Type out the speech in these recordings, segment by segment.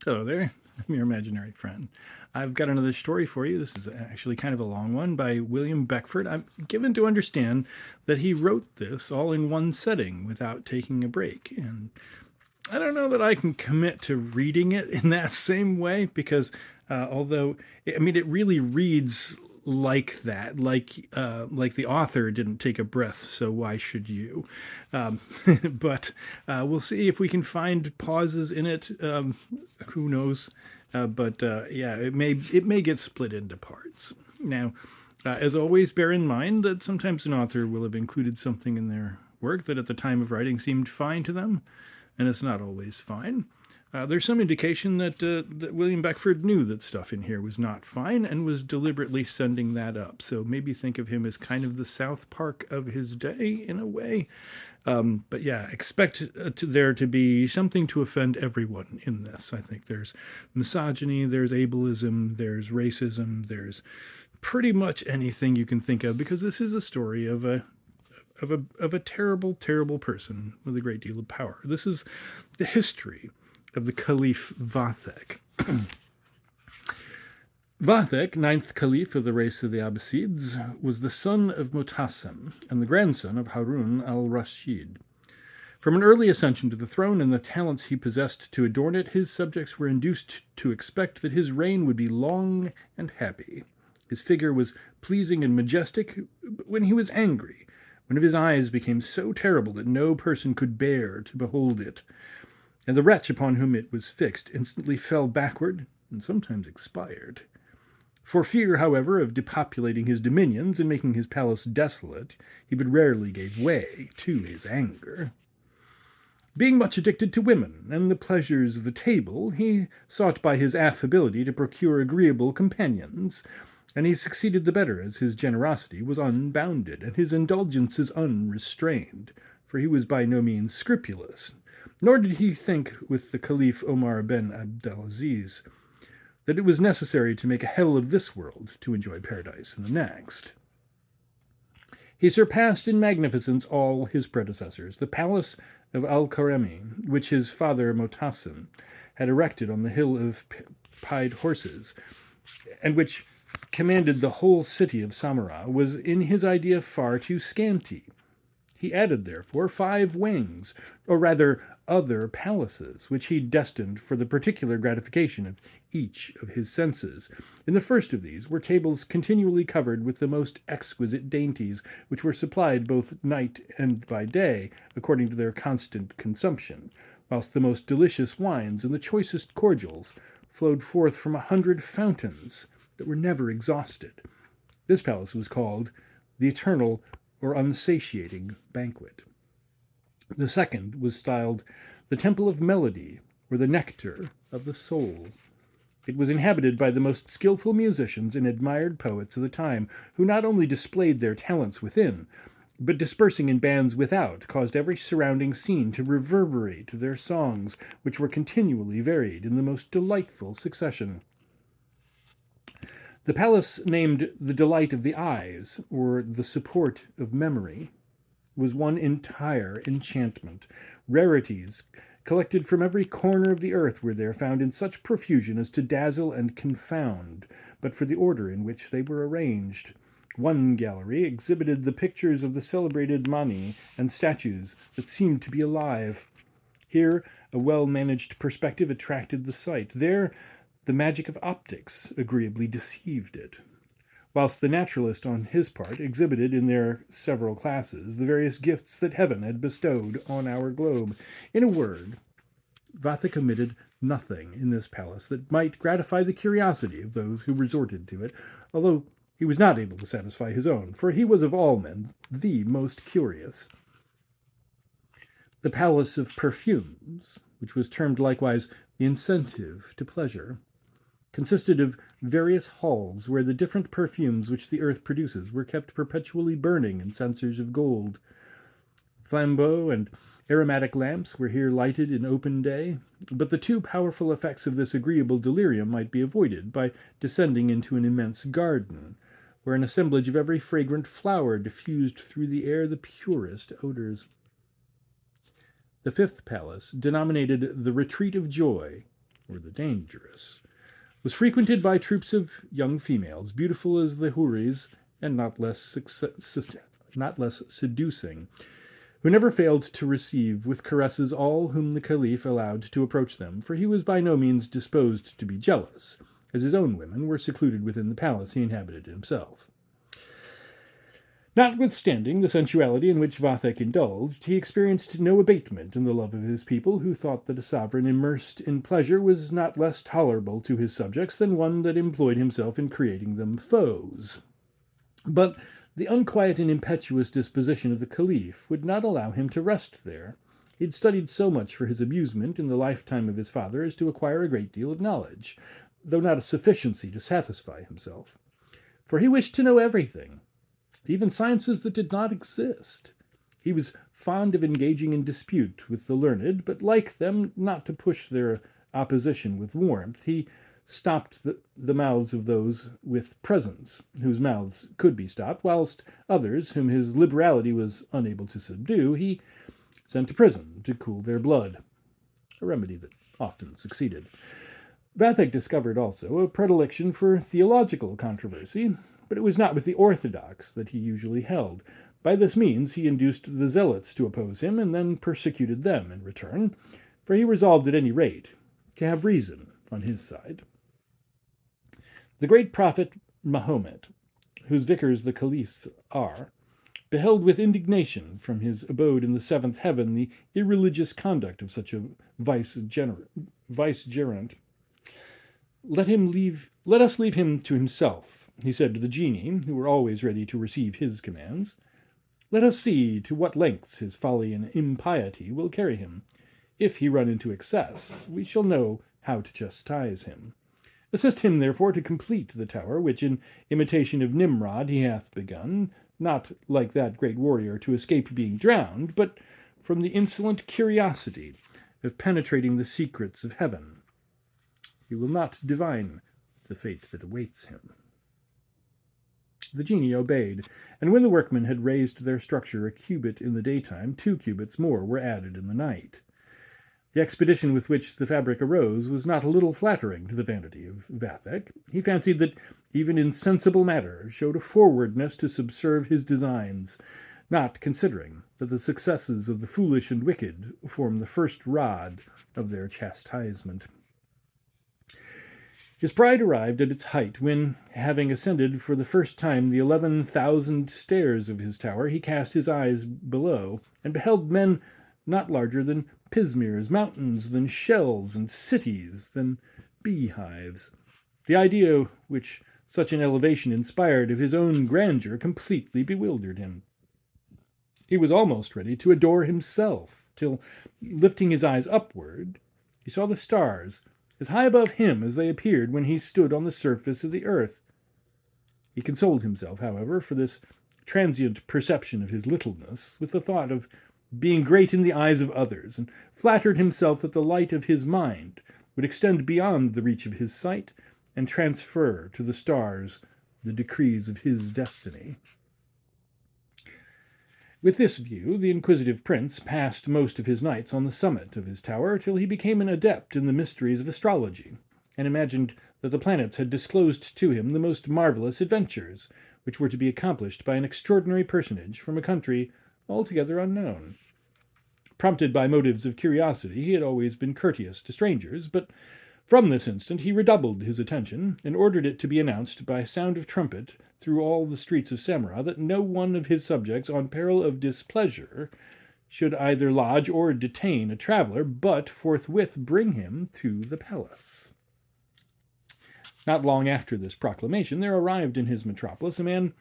Hello there. I'm your imaginary friend. I've got another story for you. This is actually kind of a long one by William Beckford. I'm given to understand that he wrote this all in one setting without taking a break. And I don't know that I can commit to reading it in that same way because although, I mean, it really reads like that, like the author didn't take a breath, so why should you? Um, but we'll see if we can find pauses in it. Who knows? But yeah, it may get split into parts. Now, as always, bear in mind that sometimes an author will have included something in their work that at the time of writing seemed fine to them, and it's not always fine. There's some indication that William Beckford knew that stuff in here was not fine and was deliberately sending that up. So maybe think of him as kind of the South Park of his day in a way. But yeah, expect there to be something to offend everyone in this. I think there's misogyny, there's ableism, there's racism, there's pretty much anything you can think of because this is a story of a terrible, terrible person with a great deal of power. This is the history of the Caliph Vathek. Vathek, ninth Caliph of the race of the Abbasids, was the son of Mutassim and the grandson of Harun al-Rashid. From an early ascension to the throne and the talents he possessed to adorn it, his subjects were induced to expect that his reign would be long and happy. His figure was pleasing and majestic when he was angry. One of his eyes became so terrible that no person could bear to behold it, and the wretch upon whom it was fixed instantly fell backward and sometimes expired. For fear, however, of depopulating his dominions and making his palace desolate, he but rarely gave way to his anger. Being much addicted to women and the pleasures of the table, he sought by his affability to procure agreeable companions, and he succeeded the better as his generosity was unbounded and his indulgences unrestrained, for he was by no means scrupulous, nor did he think with the Caliph Omar ben Abdelaziz that it was necessary to make a hell of this world to enjoy paradise in the next. He surpassed in magnificence all his predecessors. The palace of Al-Karemi, which his father Motassim had erected on the hill of pied horses, and which commanded the whole city of Samarra, was in his idea far too scanty. He added, therefore, 5 wings, or rather other palaces, which he destined for the particular gratification of each of his senses. In the first of these were tables continually covered with the most exquisite dainties, which were supplied both night and by day, according to their constant consumption, whilst the most delicious wines and the choicest cordials flowed forth from 100 fountains that were never exhausted. This palace was called the Eternal or Unsatiating Banquet. The second was styled the Temple of Melody, or the Nectar of the Soul. It was inhabited by the most skilful musicians and admired poets of the time, who not only displayed their talents within, but dispersing in bands without, caused every surrounding scene to reverberate to their songs, which were continually varied in the most delightful succession. The palace named the Delight of the Eyes, or the Support of Memory, was one entire enchantment. Rarities collected from every corner of the earth were there found in such profusion as to dazzle and confound, but for the order in which they were arranged. One gallery exhibited the pictures of the celebrated Mani and statues that seemed to be alive. Here a well-managed perspective attracted the sight. There the magic of optics agreeably deceived it, whilst the naturalist on his part exhibited in their several classes the various gifts that heaven had bestowed on our globe. In a word, Vathek omitted nothing in this palace that might gratify the curiosity of those who resorted to it, although he was not able to satisfy his own, for he was of all men the most curious. The palace of perfumes, which was termed likewise the incentive to pleasure, consisted of various halls where the different perfumes which the earth produces were kept perpetually burning in censers of gold. Flambeaux and aromatic lamps were here lighted in open day, but the too powerful effects of this agreeable delirium might be avoided by descending into an immense garden, where an assemblage of every fragrant flower diffused through the air the purest odours. The fifth palace, denominated the Retreat of Joy, or the dangerous, was frequented by troops of young females, beautiful as the houris and not less seducing, who never failed to receive with caresses all whom the Caliph allowed to approach them, for he was by no means disposed to be jealous, as his own women were secluded within the palace he inhabited himself. Notwithstanding the sensuality in which Vathek indulged, he experienced no abatement in the love of his people, who thought that a sovereign immersed in pleasure was not less tolerable to his subjects than one that employed himself in creating them foes. But the unquiet and impetuous disposition of the Caliph would not allow him to rest there. He had studied so much for his amusement in the lifetime of his father as to acquire a great deal of knowledge, though not a sufficiency to satisfy himself. For he wished to know everything, even sciences that did not exist. He was fond of engaging in dispute with the learned, but like them, not to push their opposition with warmth, he stopped the mouths of those with presents, whose mouths could be stopped, whilst others, whom his liberality was unable to subdue, he sent to prison to cool their blood, a remedy that often succeeded. Vathek discovered also a predilection for theological controversy, but it was not with the orthodox that he usually held. By this means he induced the zealots to oppose him, and then persecuted them in return, for he resolved at any rate to have reason on his side. The great prophet Mahomet, whose vicars the caliphs are, beheld with indignation from his abode in the seventh heaven the irreligious conduct of such a vicegerent. Let us leave him to himself, he said to the genii, who were always ready to receive his commands. Let us see to what lengths his folly and impiety will carry him. If he run into excess, we shall know how to chastise him. Assist him, therefore, to complete the tower, which in imitation of Nimrod he hath begun, not like that great warrior to escape being drowned, but from the insolent curiosity of penetrating the secrets of heaven. He will not divine the fate that awaits him. The genii obeyed, and when the workmen had raised their structure a cubit in the daytime, 2 cubits more were added in the night. The expedition with which the fabric arose was not a little flattering to the vanity of Vathek. He fancied that even insensible matter showed a forwardness to subserve his designs, not considering that the successes of the foolish and wicked form the first rod of their chastisement. His pride arrived at its height when, having ascended for the first time the 11,000 stairs of his tower, he cast his eyes below, and beheld men not larger than pismires, mountains than shells, and cities than beehives. The idea which such an elevation inspired of his own grandeur completely bewildered him. He was almost ready to adore himself, till, lifting his eyes upward, he saw the stars as high above him as they appeared when he stood on the surface of the earth. He consoled himself, however, for this transient perception of his littleness with the thought of being great in the eyes of others, and flattered himself that the light of his mind would extend beyond the reach of his sight and transfer to the stars the decrees of his destiny. With this view, the inquisitive prince passed most of his nights on the summit of his tower till he became an adept in the mysteries of astrology, and imagined that the planets had disclosed to him the most marvellous adventures, which were to be accomplished by an extraordinary personage from a country altogether unknown. Prompted by motives of curiosity, he had always been courteous to strangers, but from this instant he redoubled his attention, and ordered it to be announced by sound of trumpet through all the streets of Samarra that no one of his subjects, on peril of displeasure, should either lodge or detain a traveller, but forthwith bring him to the palace. Not long after this proclamation, there arrived in his metropolis a man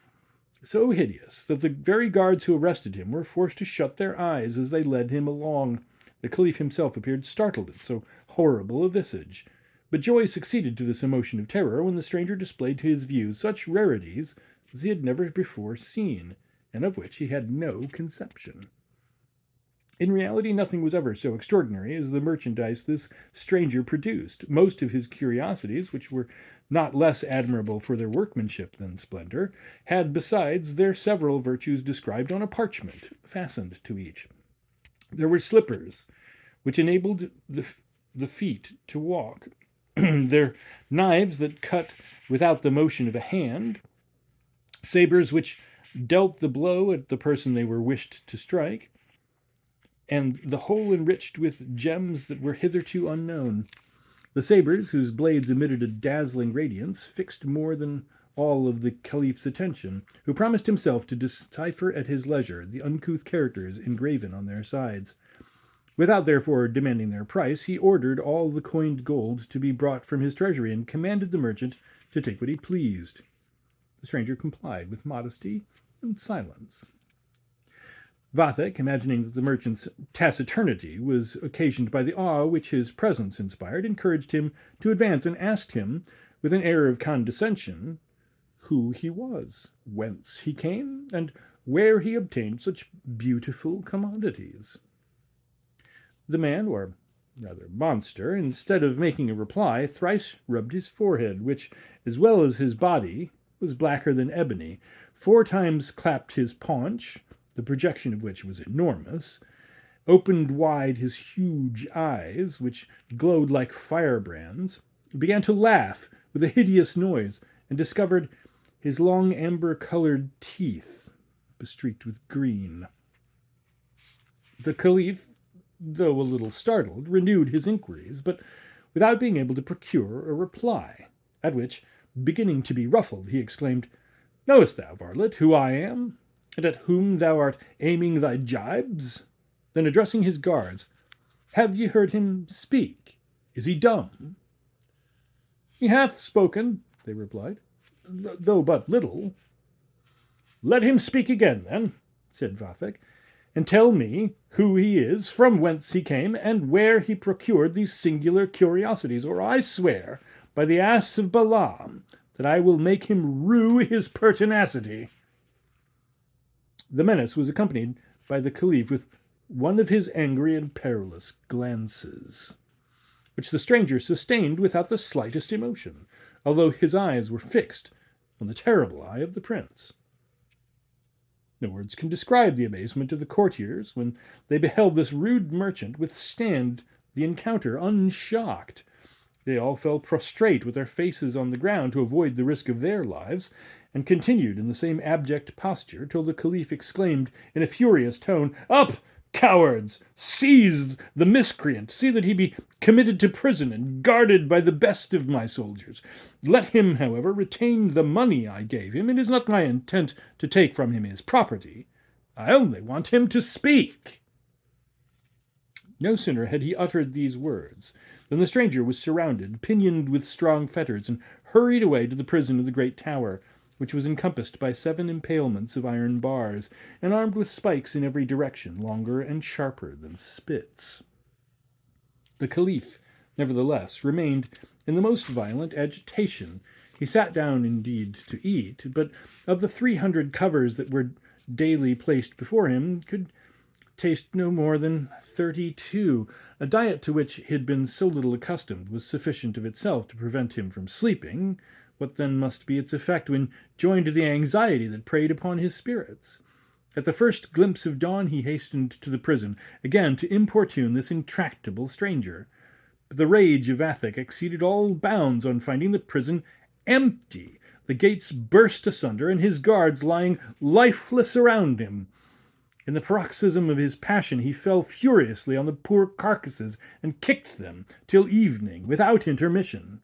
so hideous that the very guards who arrested him were forced to shut their eyes as they led him along. The Caliph himself appeared startled at so horrible a visage, but joy succeeded to this emotion of terror when the stranger displayed to his view such rarities as he had never before seen, and of which he had no conception. In reality, nothing was ever so extraordinary as the merchandise this stranger produced. Most of his curiosities, which were not less admirable for their workmanship than splendor, had besides their several virtues described on a parchment fastened to each. There were slippers, which enabled the feet to walk They're knives that cut without the motion of a hand, sabers which dealt the blow at the person they were wished to strike, and the whole enriched with gems that were hitherto unknown. The sabers, whose blades emitted a dazzling radiance, fixed more than all of the Caliph's attention, who promised himself to decipher at his leisure the uncouth characters engraven on their sides. Without therefore demanding their price, he ordered all the coined gold to be brought from his treasury, and commanded the merchant to take what he pleased. The stranger complied with modesty and silence. Vathek, imagining that the merchant's taciturnity was occasioned by the awe which his presence inspired, encouraged him to advance, and asked him, with an air of condescension, who he was, whence he came, and where he obtained such beautiful commodities. The man, or rather monster, instead of making a reply, thrice rubbed his forehead, which, as well as his body, was blacker than ebony, 4 times clapped his paunch, the projection of which was enormous, opened wide his huge eyes, which glowed like firebrands, began to laugh with a hideous noise, and discovered his long amber-coloured teeth, bestreaked with green. The Caliph, though a little startled, renewed his inquiries, but without being able to procure a reply, at which, beginning to be ruffled, he exclaimed, "Knowest thou, varlet, who I am, and at whom thou art aiming thy gibes?" Then, addressing his guards, "Have ye heard him speak? Is he dumb?" "He hath spoken," they replied, "though but little." "Let him speak again, then," said Vathek, "and tell me who he is, from whence he came, and where he procured these singular curiosities, or I swear, by the ass of Balaam, that I will make him rue his pertinacity." The menace was accompanied by the Caliph with one of his angry and perilous glances, which the stranger sustained without the slightest emotion, although his eyes were fixed on the terrible eye of the prince. No words can describe the amazement of the courtiers when they beheld this rude merchant withstand the encounter unshocked. They all fell prostrate with their faces on the ground to avoid the risk of their lives, and continued in the same abject posture till the Caliph exclaimed in a furious tone, "Up, cowards! Seize the miscreant! See that he be committed to prison and guarded by the best of my soldiers. Let him, however, retain the money I gave him. It is not my intent to take from him his property. I only want him to speak." No sooner had he uttered these words than the stranger was surrounded, pinioned with strong fetters, and hurried away to the prison of the great tower, which was encompassed by 7 impalements of iron bars, and armed with spikes in every direction, longer and sharper than spits. The Caliph, nevertheless, remained in the most violent agitation. He sat down, indeed, to eat, but of the 300 covers that were daily placed before him, could taste no more than 32. A diet to which he had been so little accustomed was sufficient of itself to prevent him from sleeping. What then must be its effect when joined to the anxiety that preyed upon his spirits? At the first glimpse of dawn he hastened to the prison, again to importune this intractable stranger. But the rage of Vathek exceeded all bounds on finding the prison empty, the gates burst asunder, and his guards lying lifeless around him. In the paroxysm of his passion he fell furiously on the poor carcasses and kicked them till evening without intermission.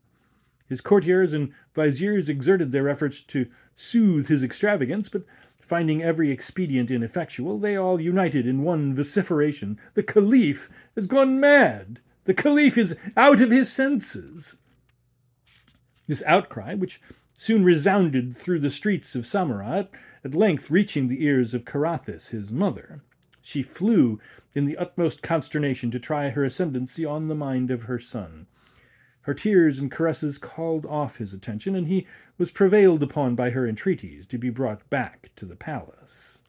His courtiers and viziers exerted their efforts to soothe his extravagance, but finding every expedient ineffectual, they all united in one vociferation: "The Caliph has gone mad! The Caliph is out of his senses!" This outcry, which soon resounded through the streets of Samarra, at length reaching the ears of Carathis, his mother, she flew in the utmost consternation to try her ascendancy on the mind of her son. Her tears and caresses called off his attention, and he was prevailed upon by her entreaties to be brought back to the palace.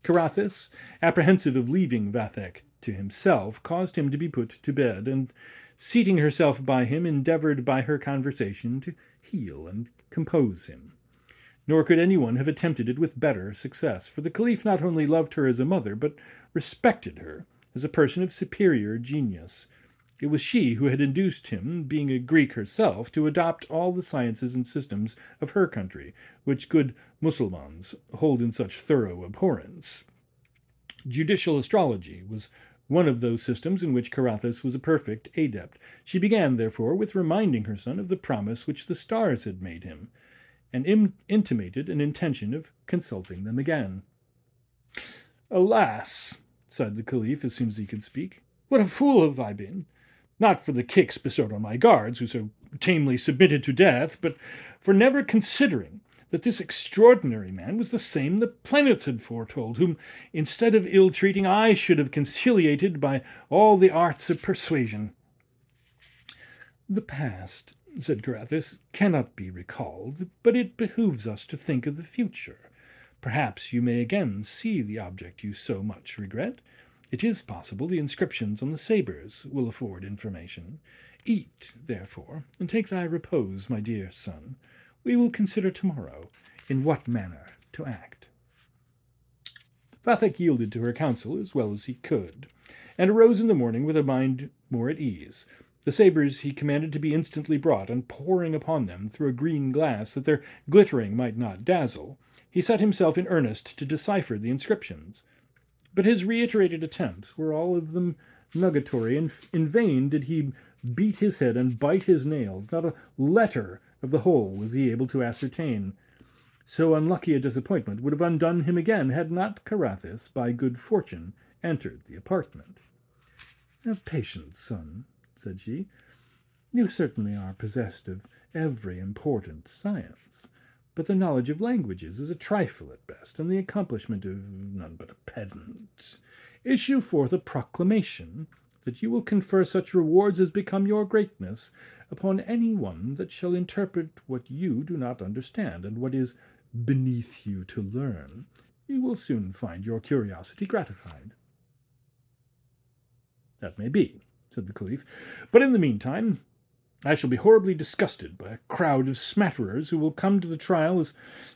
Carathis, apprehensive of leaving Vathek to himself, caused him to be put to bed, and, seating herself by him, endeavoured by her conversation to heal and compose him. Nor could anyone have attempted it with better success, for the Caliph not only loved her as a mother, but respected her as a person of superior genius. It was she who had induced him, being a Greek herself, to adopt all the sciences and systems of her country, which good Mussulmans hold in such thorough abhorrence. Judicial astrology was one of those systems in which Carathis was a perfect adept. She began, therefore, with reminding her son of the promise which the stars had made him, and intimated an intention of consulting them again. "Alas!" sighed the Caliph as soon as he could speak, "what a fool have I been! Not for the kicks bestowed on my guards, who so tamely submitted to death, but for never considering that this extraordinary man was the same the planets had foretold, whom, instead of ill-treating, I should have conciliated by all the arts of persuasion." "The past," said Carathis, "cannot be recalled, but it behooves us to think of the future. Perhaps you may again see the object you so much regret. It is possible the inscriptions on the sabres will afford information. Eat, therefore, and take thy repose, my dear son. We will consider tomorrow in what manner to act." Vathek yielded to her counsel as well as he could, and arose in the morning with a mind more at ease. The sabres he commanded to be instantly brought, and pouring upon them through a green glass that their glittering might not dazzle, he set himself in earnest to decipher the inscriptions. But his reiterated attempts were all of them nugatory, and in vain did he beat his head and bite his nails. Not a letter of the whole was he able to ascertain. So unlucky a disappointment would have undone him again, had not Carathis, by good fortune, entered the apartment. "Have patience, son," said she. "You certainly are possessed of every important science, but the knowledge of languages is a trifle at best, and the accomplishment of none but a pedant. Issue forth a proclamation that you will confer such rewards as become your greatness upon any one that shall interpret what you do not understand, and what is beneath you to learn. You will soon find your curiosity gratified." "That may be," said the Caliph, "but in the meantime I shall be horribly disgusted by a crowd of smatterers who will come to the trial as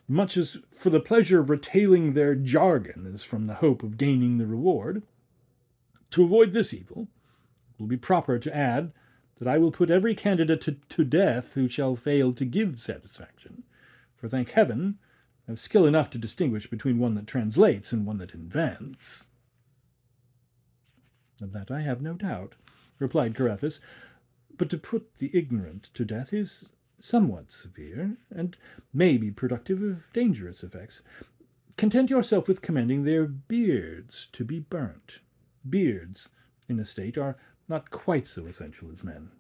much as for the pleasure of retailing their jargon as from the hope of gaining the reward. To avoid this evil, it will be proper to add that I will put every candidate to death who shall fail to give satisfaction, for, thank heaven, I have skill enough to distinguish between one that translates and one that invents." "Of that I have no doubt," replied Carathis, "but to put the ignorant to death is somewhat severe, and may be productive of dangerous effects. Content yourself with commanding their beards to be burnt. Beards, in a state, are not quite so essential as men."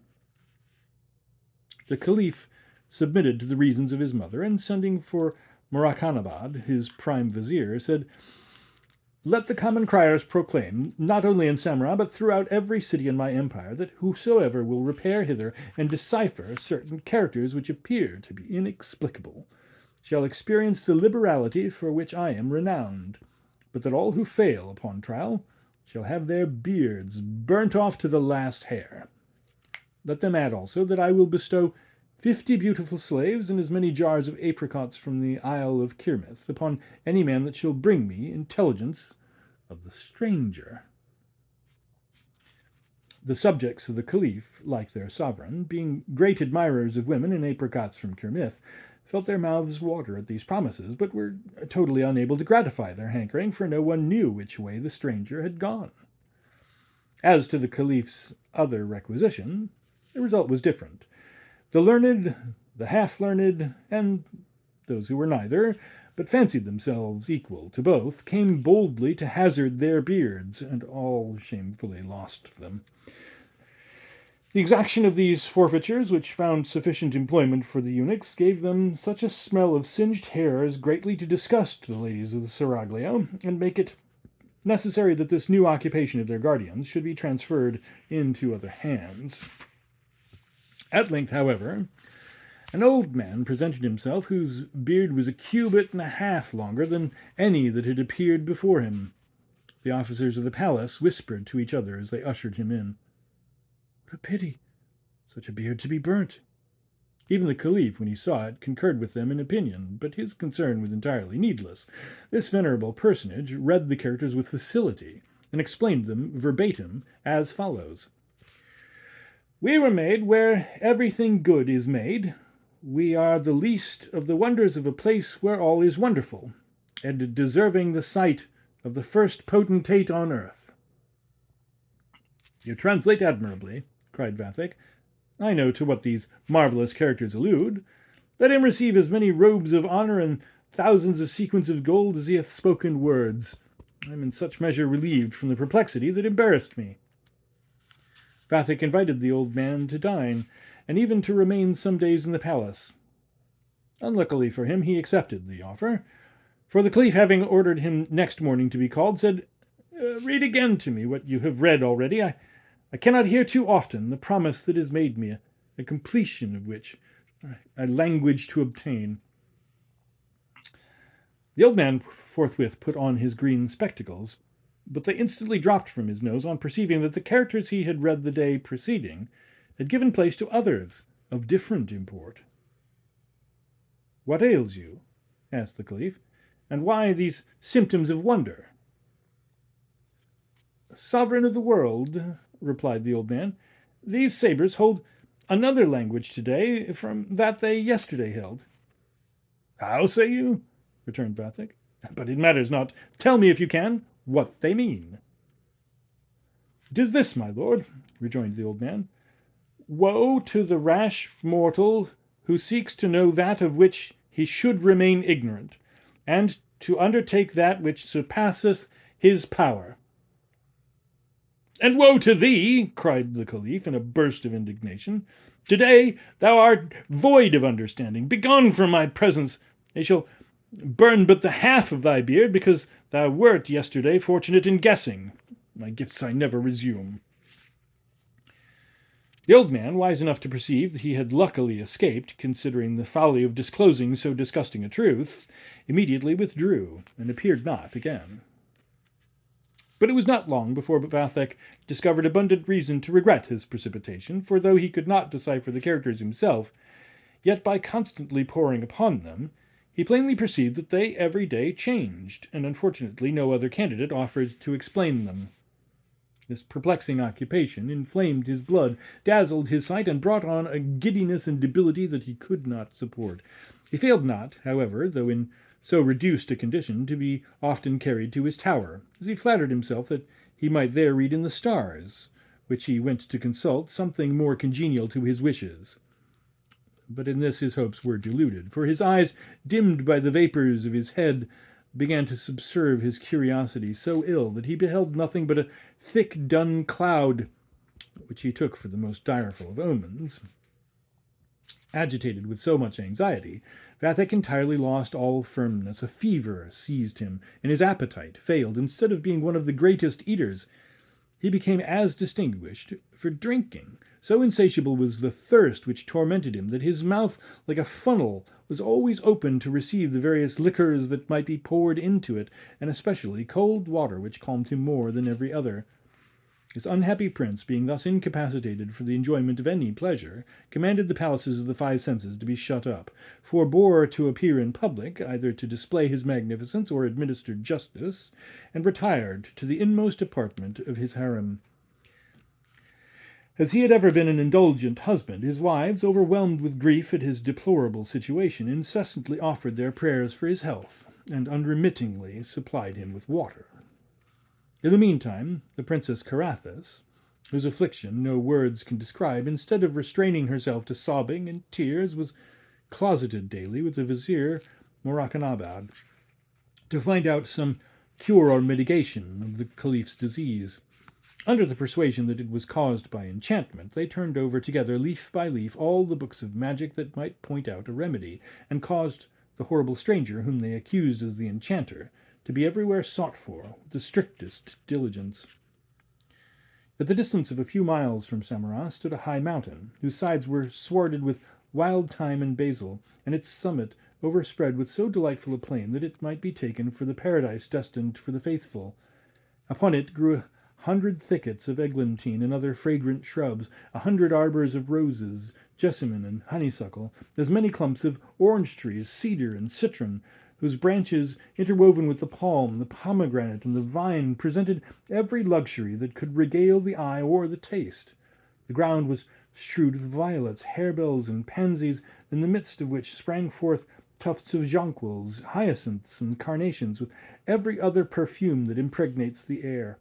The Caliph submitted to the reasons of his mother, and sending for Murakanabad, his prime vizier, said, "Let the common criers proclaim, not only in Samarra, but throughout every city in my empire, that whosoever will repair hither and decipher certain characters which appear to be inexplicable shall experience the liberality for which I am renowned, but that all who fail upon trial shall have their beards burnt off to the last hair. Let them add also that I will bestow 50 beautiful slaves and as many jars of apricots from the Isle of Kirmith upon any man that shall bring me intelligence of the stranger." The subjects of the Caliph, like their sovereign, being great admirers of women and apricots from Kirmith, felt their mouths water at these promises, but were totally unable to gratify their hankering, for no one knew which way the stranger had gone. As to the Caliph's other requisition, the result was different. The learned, the half-learned, and those who were neither, but fancied themselves equal to both, came boldly to hazard their beards, and all shamefully lost them. The exaction of these forfeitures, which found sufficient employment for the eunuchs, gave them such a smell of singed hair as greatly to disgust the ladies of the seraglio, and make it necessary that this new occupation of their guardians should be transferred into other hands. At length, however, an old man presented himself, whose beard was a cubit and a half longer than any that had appeared before him. The officers of the palace whispered to each other as they ushered him in, "What a pity, such a beard to be burnt!" Even the Caliph, when he saw it, concurred with them in opinion, but his concern was entirely needless. This venerable personage read the characters with facility, and explained them verbatim as follows. We were made where everything good is made. We are the least of the wonders of a place where all is wonderful, and deserving the sight of the first potentate on earth." "You translate admirably," cried Vathek. "I know to what these marvellous characters allude. Let him receive as many robes of honour and thousands of sequins of gold as he hath spoken words. I am in such measure relieved from the perplexity that embarrassed me." Vathek invited the old man to dine, and even to remain some days in the palace. Unluckily for him, he accepted the offer, for the Caliph, having ordered him next morning to be called, said, "Read again to me what you have read already. I cannot hear too often the promise that is made me, a completion of which I languish to obtain." The old man forthwith put on his green spectacles, but they instantly dropped from his nose on perceiving that the characters he had read the day preceding had given place to others of different import. "What ails you?" asked the Caliph, "and why these symptoms of wonder?" "Sovereign of the world," replied the old man, "these sabres hold another language today from that they yesterday held." "How say you?" returned Vathek. "But it matters not. Tell me, if you can, what they mean." "It is this, my lord," rejoined the old man. "Woe to the rash mortal who seeks to know that of which he should remain ignorant, and to undertake that which surpasseth his power." "And woe to thee," cried the Caliph in a burst of indignation. "Today thou art void of understanding. Begone from my presence. They shall burn but the half of thy beard, because thou wert yesterday fortunate in guessing. My gifts I never resume." The old man, wise enough to perceive that he had luckily escaped, considering the folly of disclosing so disgusting a truth, immediately withdrew, and appeared not again. But it was not long before Vathek discovered abundant reason to regret his precipitation, for though he could not decipher the characters himself, yet by constantly poring upon them, he plainly perceived that they every day changed, and unfortunately no other candidate offered to explain them. This perplexing occupation inflamed his blood, dazzled his sight, and brought on a giddiness and debility that he could not support. He failed not, however, though in so reduced a condition, to be often carried to his tower, as he flattered himself that he might there read in the stars, which he went to consult, something more congenial to his wishes. But in this his hopes were deluded, for his eyes, dimmed by the vapours of his head, began to subserve his curiosity so ill that he beheld nothing but a thick dun cloud, which he took for the most direful of omens. Agitated with so much anxiety, Vathek entirely lost all firmness. A fever seized him, and his appetite failed. Instead of being one of the greatest eaters, he became as distinguished for drinking. So insatiable was the thirst which tormented him that his mouth, like a funnel, was always open to receive the various liquors that might be poured into it, and especially cold water, which calmed him more than every other. His unhappy prince, being thus incapacitated for the enjoyment of any pleasure, commanded the palaces of the five senses to be shut up, forbore to appear in public, either to display his magnificence or administer justice, and retired to the inmost apartment of his harem. As he had ever been an indulgent husband, his wives, overwhelmed with grief at his deplorable situation, incessantly offered their prayers for his health, and unremittingly supplied him with water. In the meantime, the Princess Carathis, whose affliction no words can describe, instead of restraining herself to sobbing and tears, was closeted daily with the Vizier Morakanabad, to find out some cure or mitigation of the Caliph's disease. Under the persuasion that it was caused by enchantment, they turned over together, leaf by leaf, all the books of magic that might point out a remedy, and caused the horrible stranger, whom they accused as the enchanter, to be everywhere sought for with the strictest diligence. At the distance of a few miles from Samarra stood a high mountain, whose sides were swarded with wild thyme and basil, and its summit overspread with so delightful a plain that it might be taken for the paradise destined for the faithful. Upon it grew 100 thickets of eglantine and other fragrant shrubs, 100 arbours of roses, jessamine, and honeysuckle, as many clumps of orange trees, cedar, and citron, whose branches, interwoven with the palm, the pomegranate, and the vine, presented every luxury that could regale the eye or the taste. The ground was strewed with violets, harebells, and pansies, in the midst of which sprang forth tufts of jonquils, hyacinths, and carnations, with every other perfume that impregnates the air.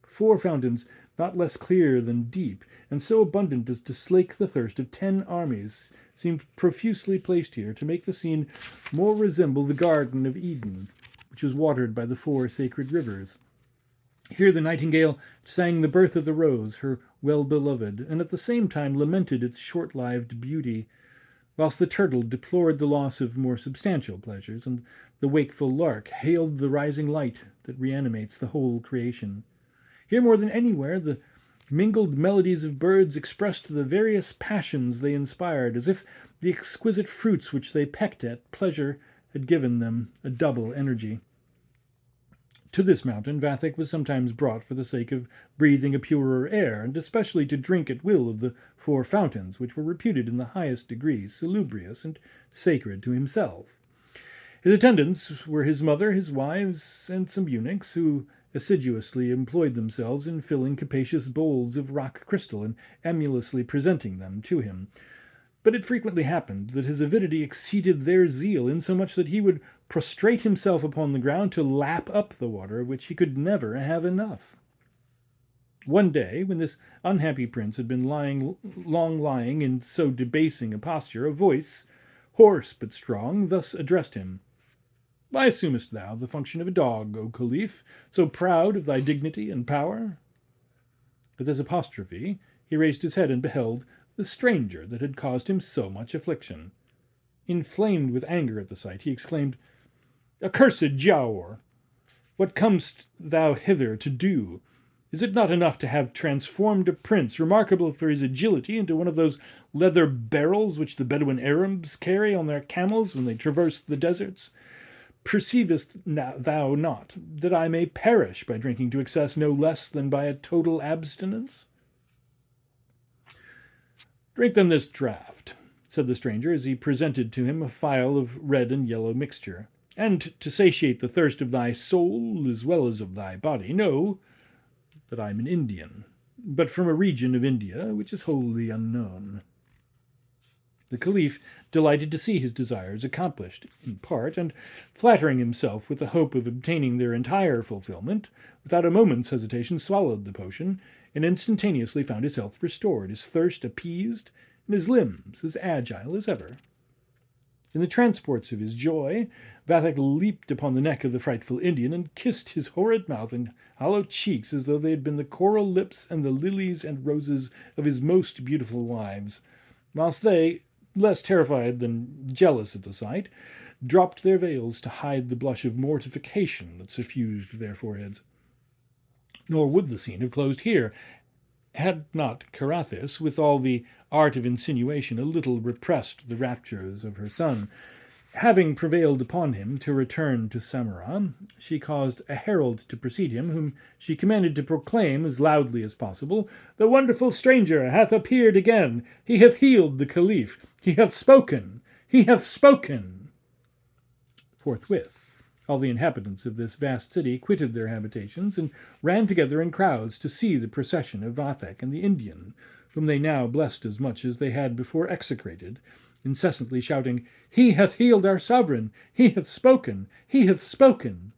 4 fountains, not less clear than deep, and so abundant as to slake the thirst of 10 armies, seemed profusely placed here to make the scene more resemble the Garden of Eden, which was watered by the 4 sacred rivers. Here the nightingale sang the birth of the rose, her well-beloved, and at the same time lamented its short-lived beauty, whilst the turtle deplored the loss of more substantial pleasures, and the wakeful lark hailed the rising light that reanimates the whole creation. Here more than anywhere the mingled melodies of birds expressed the various passions they inspired, as if the exquisite fruits which they pecked at pleasure had given them a double energy. To this mountain Vathek was sometimes brought for the sake of breathing a purer air, and especially to drink at will of the 4 fountains, which were reputed in the highest degree salubrious and sacred to himself. His attendants were his mother, his wives, and some eunuchs, who assiduously employed themselves in filling capacious bowls of rock crystal and emulously presenting them to him. But it frequently happened that his avidity exceeded their zeal, insomuch that he would prostrate himself upon the ground to lap up the water, of which he could never have enough. One day, when this unhappy prince had been long lying in so debasing a posture, a voice, hoarse but strong, thus addressed him: "Why assumest thou the function of a dog, O Caliph, so proud of thy dignity and power?" At this apostrophe he raised his head and beheld the stranger that had caused him so much affliction. Inflamed with anger at the sight, he exclaimed, "Accursed Giaour, what comest thou hither to do? Is it not enough to have transformed a prince, remarkable for his agility, into one of those leather barrels which the Bedouin Arabs carry on their camels when they traverse the deserts? Perceivest thou not that I may perish by drinking to excess no less than by a total abstinence?" "Drink then this draught," said the stranger, as he presented to him a phial of red and yellow mixture, "and to satiate the thirst of thy soul as well as of thy body, know that I am an Indian, but from a region of India which is wholly unknown." The Caliph, delighted to see his desires accomplished in part, and flattering himself with the hope of obtaining their entire fulfilment, without a moment's hesitation swallowed the potion, and instantaneously found his health restored, his thirst appeased, and his limbs as agile as ever. In the transports of his joy, Vathek leaped upon the neck of the frightful Indian, and kissed his horrid mouth and hollow cheeks as though they had been the coral lips and the lilies and roses of his most beautiful wives, whilst they, less terrified than jealous at the sight, dropped their veils to hide the blush of mortification that suffused their foreheads. Nor would the scene have closed here, had not Carathis, with all the art of insinuation, a little repressed the raptures of her son. Having prevailed upon him to return to Samarra, she caused a herald to precede him, whom she commanded to proclaim as loudly as possible, "The wonderful stranger hath appeared again. He hath healed the Caliph. He hath spoken. He hath spoken." Forthwith all the inhabitants of this vast city quitted their habitations and ran together in crowds to see the procession of Vathek and the Indian, whom they now blessed as much as they had before execrated, incessantly shouting, "He hath healed our sovereign! He hath spoken! He hath spoken!"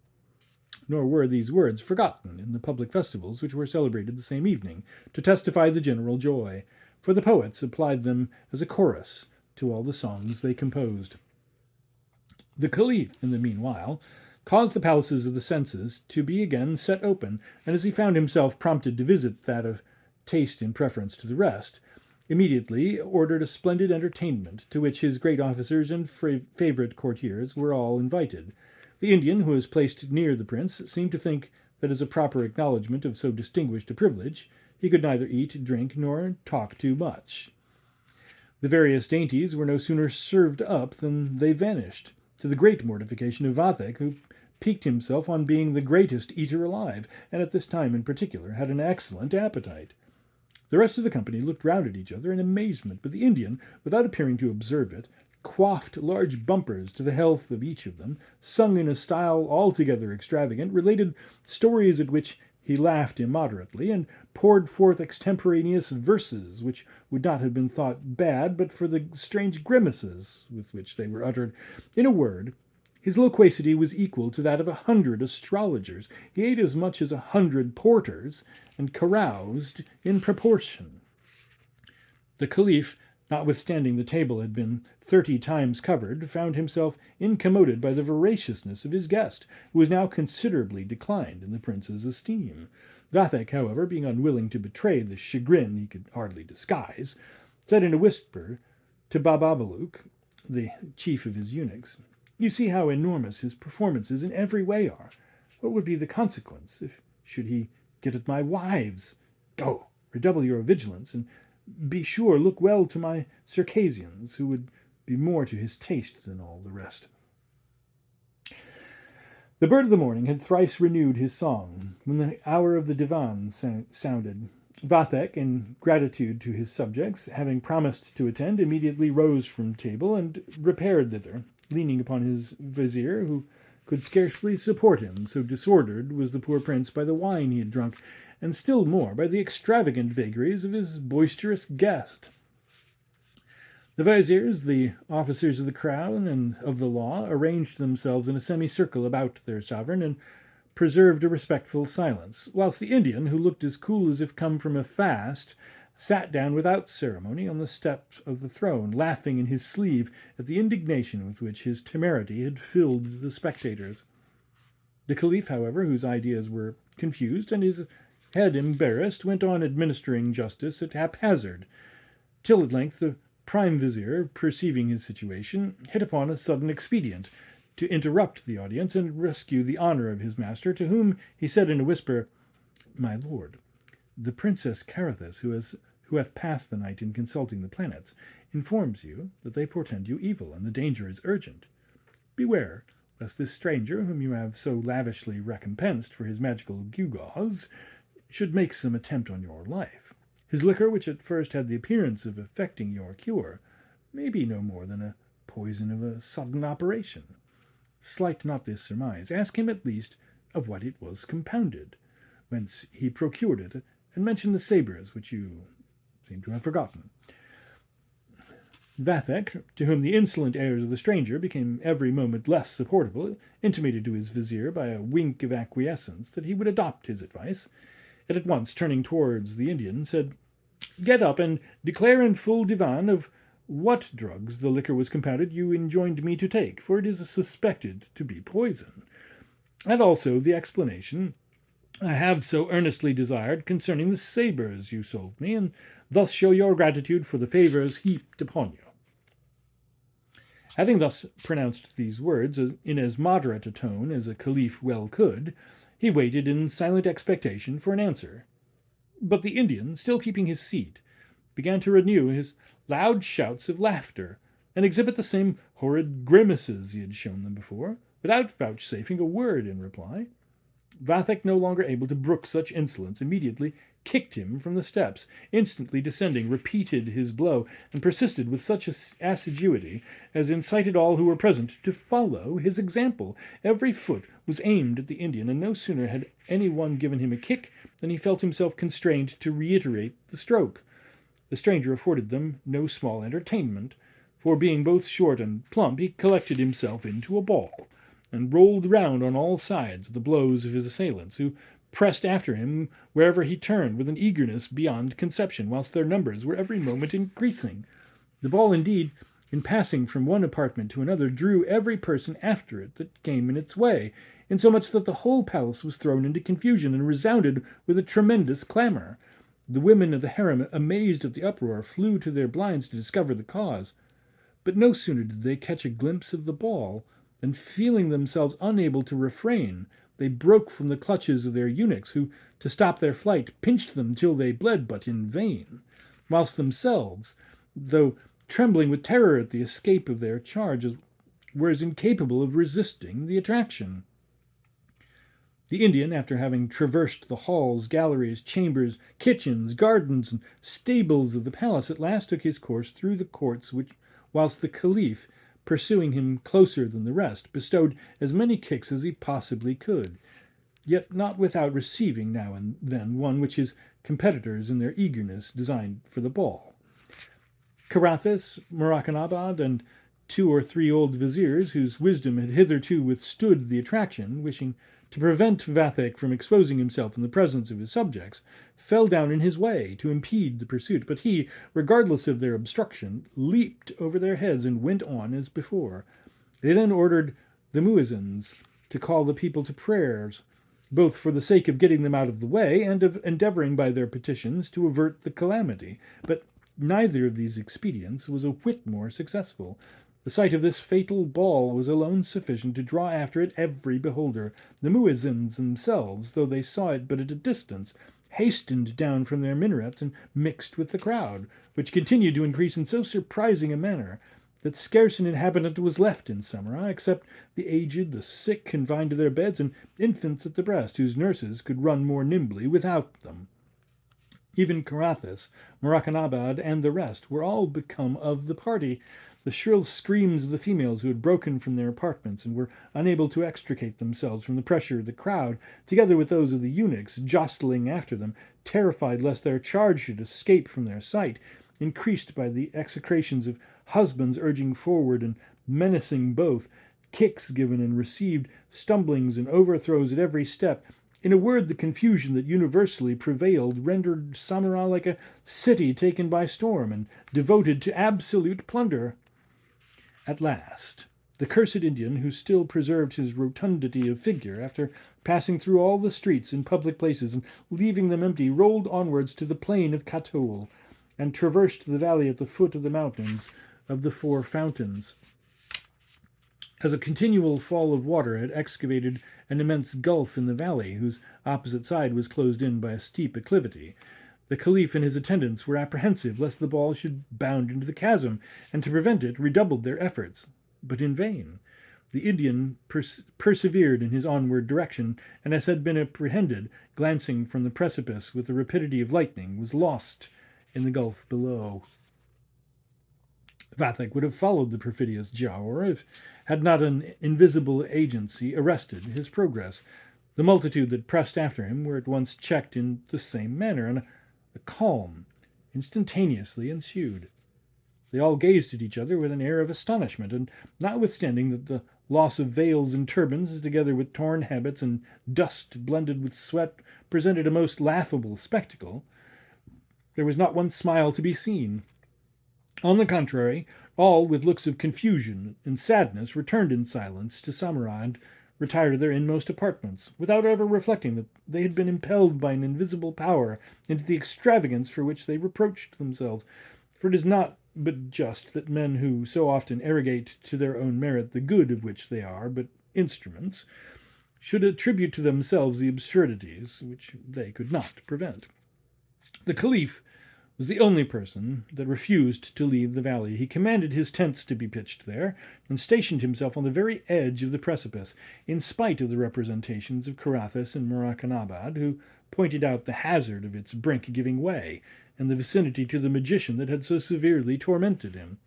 Nor were these words forgotten in the public festivals which were celebrated the same evening, to testify the general joy, for the poets applied them as a chorus to all the songs they composed. The Caliph, in the meanwhile, caused the palaces of the senses to be again set open, and as he found himself prompted to visit that of taste in preference to the rest, immediately ordered a splendid entertainment, to which his great officers and favourite courtiers were all invited. The Indian, who was placed near the prince, seemed to think that as a proper acknowledgment of so distinguished a privilege, he could neither eat, drink, nor talk too much. The various dainties were no sooner served up than they vanished, to the great mortification of Vathek, who piqued himself on being the greatest eater alive, and at this time in particular had an excellent appetite. The rest of the company looked round at each other in amazement, but the Indian, without appearing to observe it, quaffed large bumpers to the health of each of them, sung in a style altogether extravagant, related stories at which He laughed immoderately, and poured forth extemporaneous verses, which would not have been thought bad but for the strange grimaces with which they were uttered. In a word, his loquacity was equal to that of 100 astrologers. He ate as much as 100 porters, and caroused in proportion. The Caliph, notwithstanding the table had been 30 times covered, found himself incommoded by the voraciousness of his guest, who was now considerably declined in the prince's esteem. Vathek, however, being unwilling to betray the chagrin he could hardly disguise, said in a whisper to Bababaluk, the chief of his eunuchs, "You see how enormous his performances in every way are. What would be the consequence should he get at my wives? Go, redouble your vigilance, and be sure look well to my Circassians, who would be more to his taste than all the rest." The bird of the morning had thrice renewed his song, when the hour of the divan sounded. Vathek, in gratitude to his subjects, having promised to attend, immediately rose from table and repaired thither, leaning upon his vizier, who could scarcely support him, so disordered was the poor prince by the wine he had drunk, and still more by the extravagant vagaries of his boisterous guest. The viziers, the officers of the crown and of the law, arranged themselves in a semicircle about their sovereign, and preserved a respectful silence, whilst the Indian, who looked as cool as if come from a fast, sat down without ceremony on the steps of the throne, laughing in his sleeve at the indignation with which his temerity had filled the spectators. The Caliph, however, whose ideas were confused and his head embarrassed, went on administering justice at haphazard, till at length the prime vizier, perceiving his situation, hit upon a sudden expedient to interrupt the audience and rescue the honour of his master, to whom he said in a whisper, "My lord, the Princess Carithus, who hath passed the night in consulting the planets, informs you that they portend you evil, and the danger is urgent. Beware lest this stranger, whom you have so lavishly recompensed for his magical gewgaws, should make some attempt on your life. His liquor, which at first had the appearance of effecting your cure, may be no more than a poison of a sudden operation. Slight not this surmise. Ask him at least of what it was compounded, whence he procured it, and mention the sabres, which you seem to have forgotten." Vathek, to whom the insolent airs of the stranger became every moment less supportable, intimated to his vizier by a wink of acquiescence that he would adopt his advice, and at once turning towards the Indian, said, "Get up and declare in full divan of what drugs the liquor was compounded you enjoined me to take, for it is suspected to be poison, and also the explanation I have so earnestly desired concerning the sabres you sold me, and thus show your gratitude for the favours heaped upon you." Having thus pronounced these words in as moderate a tone as a caliph well could, he waited in silent expectation for an answer. But the Indian, still keeping his seat, began to renew his loud shouts of laughter, and exhibit the same horrid grimaces he had shown them before, without vouchsafing a word in reply. Vathek, no longer able to brook such insolence, immediately kicked him from the steps, instantly descending, repeated his blow, and persisted with such assiduity as incited all who were present to follow his example. Every foot was aimed at the Indian, and no sooner had any one given him a kick than he felt himself constrained to reiterate the stroke. The stranger afforded them no small entertainment, for being both short and plump, he collected himself into a ball, and rolled round on all sides at the blows of his assailants, who pressed after him wherever he turned with an eagerness beyond conception, whilst their numbers were every moment increasing. The ball, indeed, in passing from one apartment to another, drew every person after it that came in its way, insomuch that the whole palace was thrown into confusion, and resounded with a tremendous clamour. The women of the harem, amazed at the uproar, flew to their blinds to discover the cause. But no sooner did they catch a glimpse of the ball, than, feeling themselves unable to refrain, they broke from the clutches of their eunuchs, who, to stop their flight, pinched them till they bled, but in vain, whilst themselves, though trembling with terror at the escape of their charge, were as incapable of resisting the attraction. The Indian, after having traversed the halls, galleries, chambers, kitchens, gardens, and stables of the palace, at last took his course through the courts, whilst the Caliph, pursuing him closer than the rest, bestowed as many kicks as he possibly could. yet not without receiving now and then one which his competitors in their eagerness designed for the ball. Carathis, Murakanabad, and 2 or 3 old viziers, whose wisdom had hitherto withstood the attraction, wishing to prevent Vathek from exposing himself in the presence of his subjects, fell down in his way to impede the pursuit, but he, regardless of their obstruction, leaped over their heads and went on as before. They then ordered the muezzins to call the people to prayers, both for the sake of getting them out of the way and of endeavouring by their petitions to avert the calamity, but neither of these expedients was a whit more successful. The sight of this fatal ball was alone sufficient to draw after it every beholder. The muezzins themselves, though they saw it but at a distance, hastened down from their minarets and mixed with the crowd, which continued to increase in so surprising a manner that scarce an inhabitant was left in Samarra, except the aged, the sick confined to their beds, and infants at the breast, whose nurses could run more nimbly without them. Even Carathis, Murakanabad, and the rest were all become of the party. The shrill screams of the females who had broken from their apartments and were unable to extricate themselves from the pressure of the crowd, together with those of the eunuchs jostling after them, terrified lest their charge should escape from their sight, increased by the execrations of husbands urging forward and menacing both, kicks given and received, stumblings and overthrows at every step. In a word, the confusion that universally prevailed rendered Samarra like a city taken by storm and devoted to absolute plunder. At last, the cursed Indian, who still preserved his rotundity of figure after passing through all the streets and public places and leaving them empty, rolled onwards to the plain of Katol, and traversed the valley at the foot of the mountains of the 4 fountains. As a continual fall of water had excavated an immense gulf in the valley, whose opposite side was closed in by a steep acclivity, the Caliph and his attendants were apprehensive lest the ball should bound into the chasm, and to prevent it redoubled their efforts, but in vain. The Indian persevered in his onward direction, and as had been apprehended, glancing from the precipice with the rapidity of lightning, was lost in the gulf below. Vathek would have followed the perfidious Giaour if had not an invisible agency arrested his progress. The multitude that pressed after him were at once checked in the same manner, and a calm instantaneously ensued. They all gazed at each other with an air of astonishment, and notwithstanding that the loss of veils and turbans, together with torn habits and dust blended with sweat, presented a most laughable spectacle, there was not one smile to be seen. On the contrary, all, with looks of confusion and sadness, returned in silence to Samarra and retired to their inmost apartments, without ever reflecting that they had been impelled by an invisible power into the extravagance for which they reproached themselves. For it is not but just that men who so often arrogate to their own merit the good of which they are but instruments, should attribute to themselves the absurdities which they could not prevent. The Caliph was the only person that refused to leave the valley. He commanded his tents to be pitched there, and stationed himself on the very edge of the precipice, in spite of the representations of Carathis and Murakanabad, who pointed out the hazard of its brink giving way, and the vicinity to the magician that had so severely tormented him.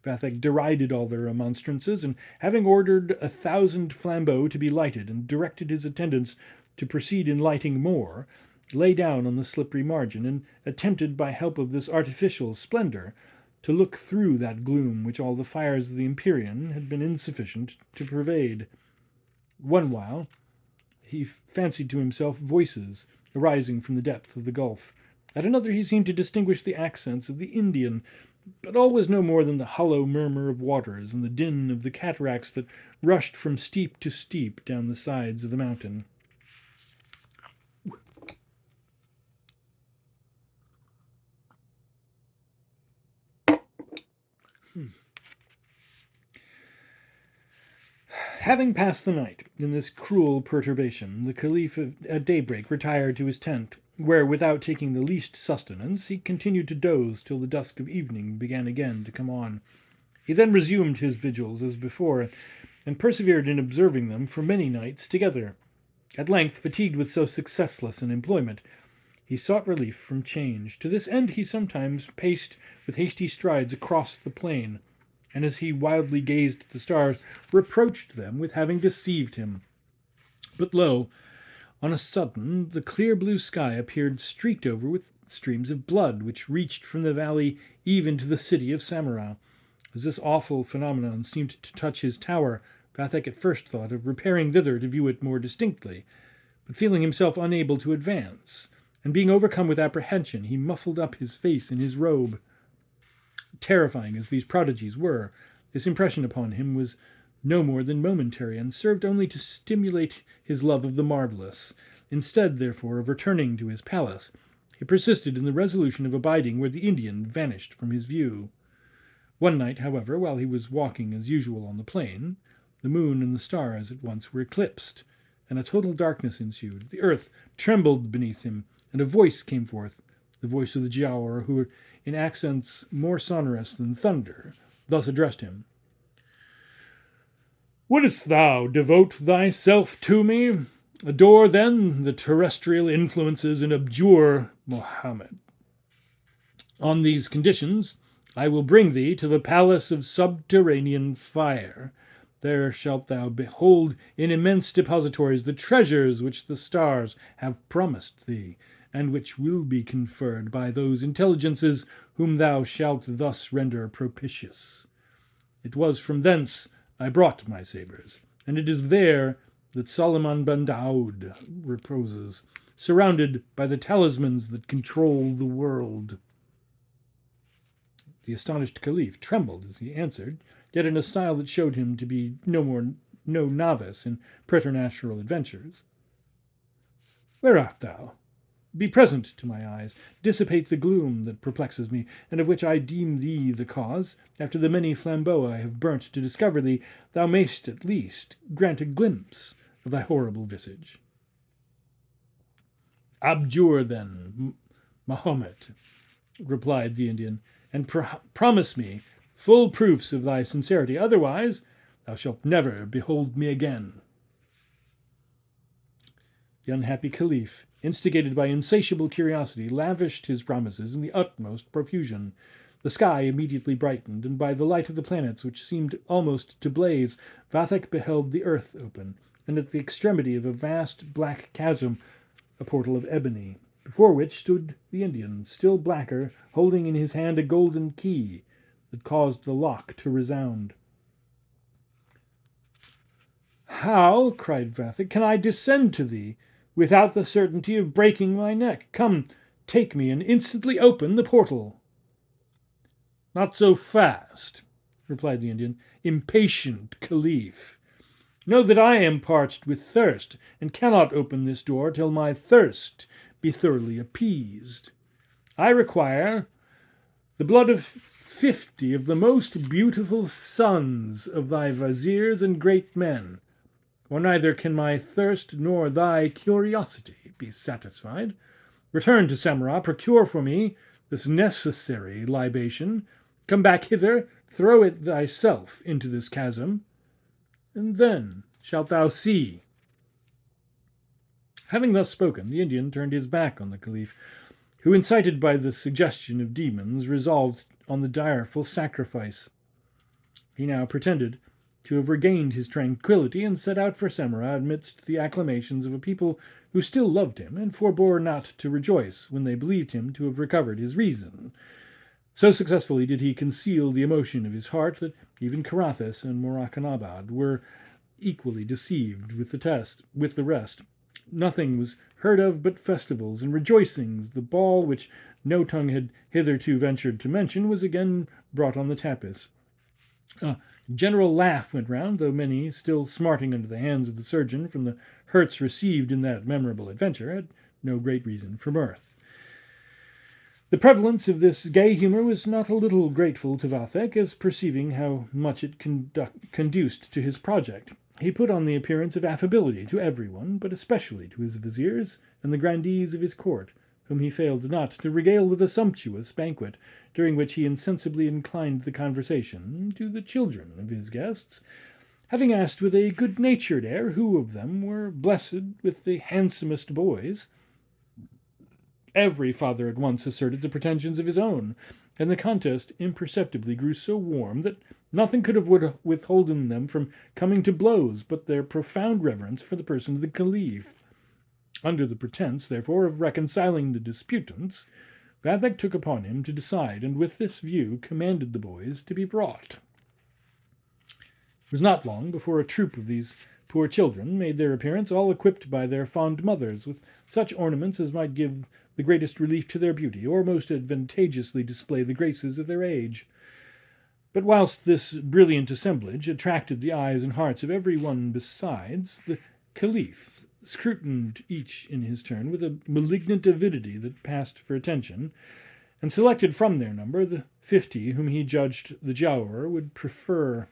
Vathek derided all their remonstrances, and having ordered 1,000 flambeaux to be lighted, and directed his attendants to proceed in lighting more, lay down on the slippery margin, and attempted by help of this artificial splendour to look through that gloom which all the fires of the Empyrean had been insufficient to pervade. One while he fancied to himself voices arising from the depth of the gulf. At another he seemed to distinguish the accents of the Indian, but all was no more than the hollow murmur of waters and the din of the cataracts that rushed from steep to steep down the sides of the mountain. Having passed the night in this cruel perturbation, the Caliph at daybreak retired to his tent, where, without taking the least sustenance, he continued to doze till the dusk of evening began again to come on. He then resumed his vigils as before, and persevered in observing them for many nights together. At length, fatigued with so successless an employment, he sought relief from change. To this end he sometimes paced with hasty strides across the plain, and as he wildly gazed at the stars, reproached them with having deceived him. But lo, On a sudden, the clear blue sky appeared streaked over with streams of blood, which reached from the valley even to the city of Samarra. As this awful phenomenon seemed to touch his tower, Vathek at first thought of repairing thither to view it more distinctly, but feeling himself unable to advance, and being overcome with apprehension, he muffled up his face in his robe. Terrifying as these prodigies were, this impression upon him was no more than momentary, and served only to stimulate his love of the marvellous. Instead, therefore, of returning to his palace, he persisted in the resolution of abiding where the Indian vanished from his view. One night, however, while he was walking as usual on the plain, the moon and the stars at once were eclipsed, and a total darkness ensued. The earth trembled beneath him, and a voice came forth, the voice of the Giaour, who, in accents more sonorous than thunder, thus addressed him: "Wouldst thou devote thyself to me? Adore, then, the terrestrial influences and abjure Mohammed. On these conditions I will bring thee to the palace of subterranean fire. There shalt thou behold in immense depositories the treasures which the stars have promised thee, and which will be conferred by those intelligences whom thou shalt thus render propitious. It was from thence I brought my sabres, and it is there that Solomon ben Daoud reposes, surrounded by the talismans that control the world." The astonished Caliph trembled as he answered, yet in a style that showed him to be no novice in preternatural adventures: "Where art thou? Be present to my eyes, dissipate the gloom that perplexes me, and of which I deem thee the cause. After the many flambeaux I have burnt to discover thee, thou mayst at least grant a glimpse of thy horrible visage." "Abjure, then, Mahomet," replied the Indian, "and promise me full proofs of thy sincerity. Otherwise thou shalt never behold me again." The unhappy Caliph, instigated by insatiable curiosity, lavished his promises in the utmost profusion. The sky immediately brightened, and by the light of the planets, which seemed almost to blaze, Vathek beheld the earth open, and at the extremity of a vast black chasm a portal of ebony, before which stood the Indian, still blacker, holding in his hand a golden key that caused the lock to resound. "How," cried Vathek, "can I descend to thee without the certainty of breaking my neck? Come, take me, and instantly open the portal." "Not so fast," replied the Indian, "impatient Caliph. Know that I am parched with thirst, and cannot open this door till my thirst be thoroughly appeased. I require the blood of 50 of the most beautiful sons of thy viziers and great men, or neither can my thirst nor thy curiosity be satisfied. Return to Samarra, procure for me this necessary libation, come back hither, throw it thyself into this chasm, and then shalt thou see." Having thus spoken, the Indian turned his back on the Caliph, who, incited by the suggestion of demons, resolved on the direful sacrifice. He now pretended to have regained his tranquillity, and set out for Samarra amidst the acclamations of a people who still loved him, and forbore not to rejoice when they believed him to have recovered his reason. So successfully did he conceal the emotion of his heart that even Carathis and Morakanabad were equally deceived with the rest. Nothing was heard of but festivals and rejoicings. The ball, which no tongue had hitherto ventured to mention, was again brought on the tapis. A general laugh went round, though many, still smarting under the hands of the surgeon from the hurts received in that memorable adventure, had no great reason for mirth. The prevalence of this gay humour was not a little grateful to Vathek, as perceiving how much it conduced to his project, he put on the appearance of affability to everyone, but especially to his viziers and the grandees of his court, whom he failed not to regale with a sumptuous banquet, during which he insensibly inclined the conversation to the children of his guests, having asked with a good-natured air who of them were blessed with the handsomest boys. Every father at once asserted the pretensions of his own, and the contest imperceptibly grew so warm that nothing could have withholden them from coming to blows but their profound reverence for the person of the Caliph. Under the pretence, therefore, of reconciling the disputants, Vathek took upon him to decide, and with this view commanded the boys to be brought. It was not long before a troop of these poor children made their appearance, all equipped by their fond mothers with such ornaments as might give the greatest relief to their beauty, or most advantageously display the graces of their age. But whilst this brilliant assemblage attracted the eyes and hearts of every one besides, the Caliph scrutined each in his turn with a malignant avidity that passed for attention, and selected from their number the 50 whom he judged the Giaour would prefer.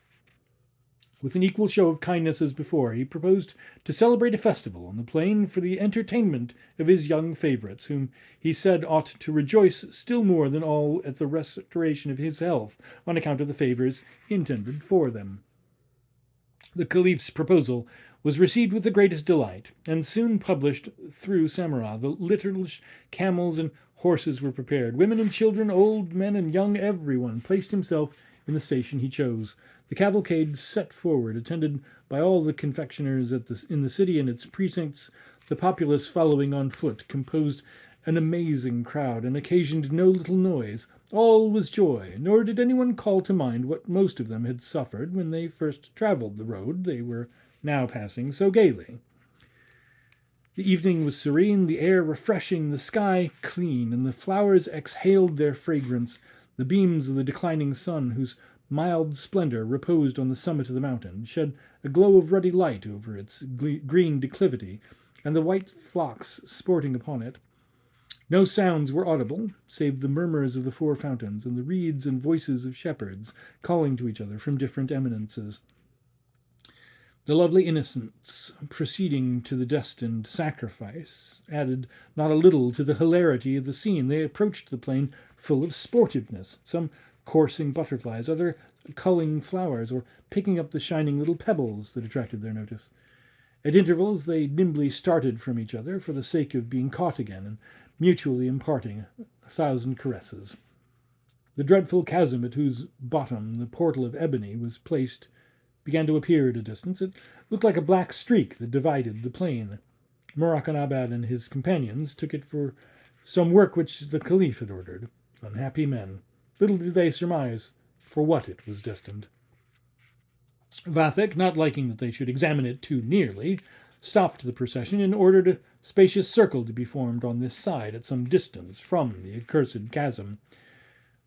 With an equal show of kindness as before, he proposed to celebrate a festival on the plain for the entertainment of his young favourites, whom he said ought to rejoice still more than all at the restoration of his health, on account of the favours intended for them. The Caliph's proposal was received with the greatest delight, and soon published through Samarah. The litters, camels, and horses were prepared. Women and children, old men and young, everyone placed himself in the station he chose. The cavalcade set forward, attended by all the confectioners in the city and its precincts. The populace following on foot composed an amazing crowd, and occasioned no little noise. All was joy, nor did anyone call to mind what most of them had suffered when they first travelled the road they were now passing so gaily. The evening was serene, the air refreshing, the sky clean, and the flowers exhaled their fragrance. The beams of the declining sun, whose mild splendour reposed on the summit of the mountain, shed a glow of ruddy light over its green declivity, and the white flocks sporting upon it. No sounds were audible, save the murmurs of the 4 fountains, and the reeds and voices of shepherds calling to each other from different eminences. The lovely innocents proceeding to the destined sacrifice added not a little to the hilarity of the scene. They approached the plain full of sportiveness, some coursing butterflies, other culling flowers, or picking up the shining little pebbles that attracted their notice. At intervals they nimbly started from each other for the sake of being caught again, and mutually imparting 1,000 caresses. The dreadful chasm at whose bottom the portal of ebony was placed began to appear at a distance. It looked like a black streak that divided the plain. Murakanabad and his companions took it for some work which the Caliph had ordered. Unhappy men! Little did they surmise for what it was destined. Vathek, not liking that they should examine it too nearly, stopped the procession and ordered a spacious circle to be formed on this side, at some distance from the accursed chasm.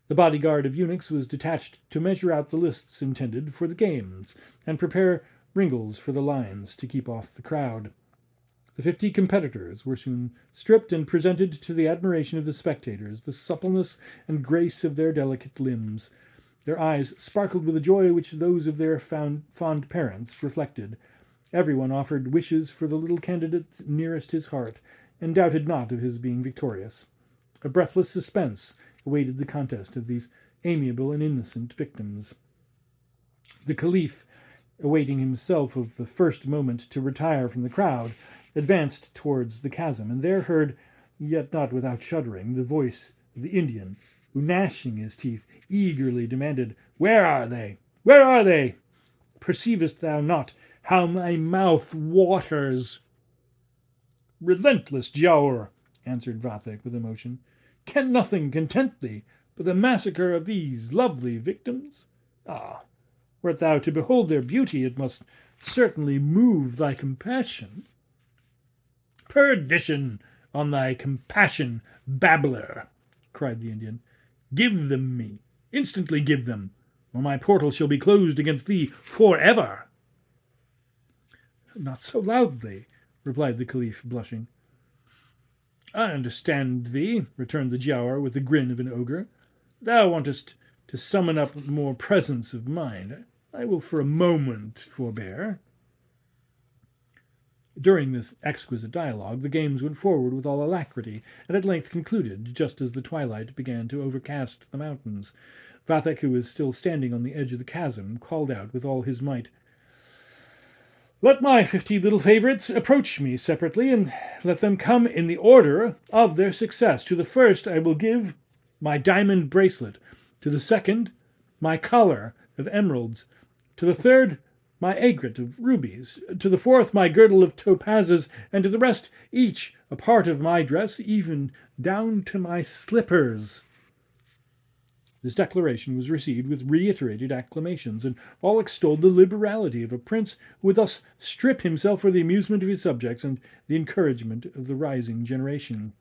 The bodyguard of eunuchs was detached to measure out the lists intended for the games, and prepare ringles for the lines to keep off the crowd. The 50 competitors were soon stripped and presented to the admiration of the spectators, the suppleness and grace of their delicate limbs. Their eyes sparkled with a joy which those of their fond parents reflected. Everyone offered wishes for the little candidate nearest his heart, and doubted not of his being victorious. A breathless suspense awaited the contest of these amiable and innocent victims. The Caliph, awaiting himself of the first moment to retire from the crowd, advanced towards the chasm, and there heard, yet not without shuddering, the voice of the Indian, who, gnashing his teeth, eagerly demanded, "Where are they? Where are they? Perceivest thou not how my mouth waters?" "Relentless Giaour," answered Vathek with emotion, "can nothing content thee but the massacre of these lovely victims? Ah, wert thou to behold their beauty, it must certainly move thy compassion." "Perdition on thy compassion, babbler!" cried the Indian. "Give them me, instantly give them, or my portal shall be closed against thee for ever." "Not so loudly," replied the Caliph, blushing. "I understand thee," returned the Giaour with the grin of an ogre. "Thou wantest to summon up more presence of mind. I will for a moment forbear." During this exquisite dialogue the games went forward with all alacrity, and at length concluded, just as the twilight began to overcast the mountains. Vathek, who was still standing on the edge of the chasm, called out with all his might, "Let my 50 little favourites approach me separately, and let them come in the order of their success. To the first I will give my diamond bracelet, to the second my collar of emeralds, to the third my agret of rubies, to the fourth my girdle of topazes, and to the rest each a part of my dress, even down to my slippers." This declaration was received with reiterated acclamations, and all extolled the liberality of a prince who would thus strip himself for the amusement of his subjects and the encouragement of the rising generation.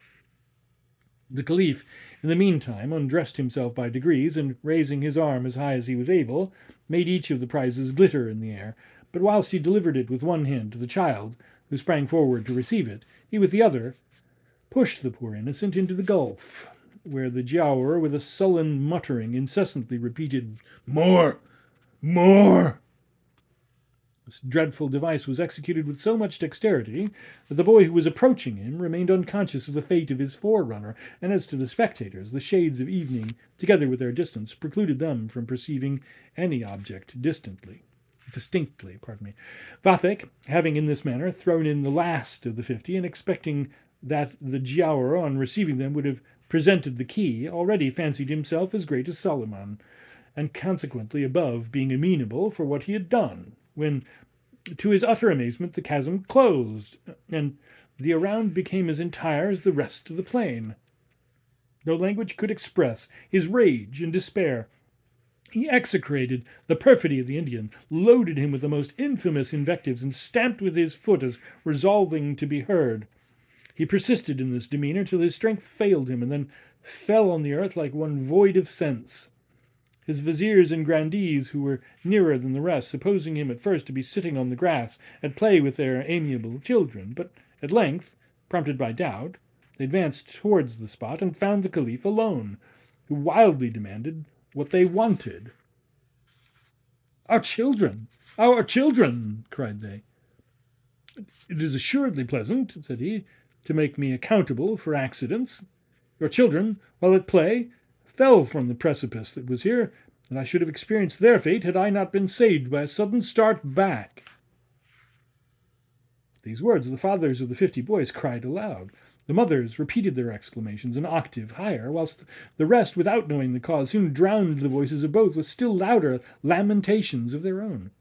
The Caliph, in the meantime, undressed himself by degrees, and raising his arm as high as he was able, made each of the prizes glitter in the air. But whilst he delivered it with one hand to the child, who sprang forward to receive it, he with the other pushed the poor innocent into the gulf, where the giaour, with a sullen muttering, incessantly repeated, "More! More!" This dreadful device was executed with so much dexterity that the boy who was approaching him remained unconscious of the fate of his forerunner, and as to the spectators, the shades of evening, together with their distance, precluded them from perceiving any object distinctly. Vathek, having in this manner thrown in the last of the 50, and expecting that the giaour, on receiving them, would have presented the key, already fancied himself as great as Solomon, and consequently above being amenable for what he had done, when, to his utter amazement, the chasm closed, and the around became as entire as the rest of the plain. No language could express his rage and despair. He execrated the perfidy of the Indian, loaded him with the most infamous invectives, and stamped with his foot as resolving to be heard. He persisted in this demeanour till his strength failed him, and then fell on the earth like one void of sense. His viziers and grandees, who were nearer than the rest, supposing him at first to be sitting on the grass at play with their amiable children, but at length, prompted by doubt, they advanced towards the spot, and found the Caliph alone, who wildly demanded what they wanted. "Our children! Our children!" cried they. "It is assuredly pleasant," said he, "to make me accountable for accidents. Your children, while at play, fell from the precipice that was here, and I should have experienced their fate had I not been saved by a sudden start back." At these words the fathers of the 50 boys cried aloud. The mothers repeated their exclamations an octave higher, whilst the rest, without knowing the cause, soon drowned the voices of both with still louder lamentations of their own.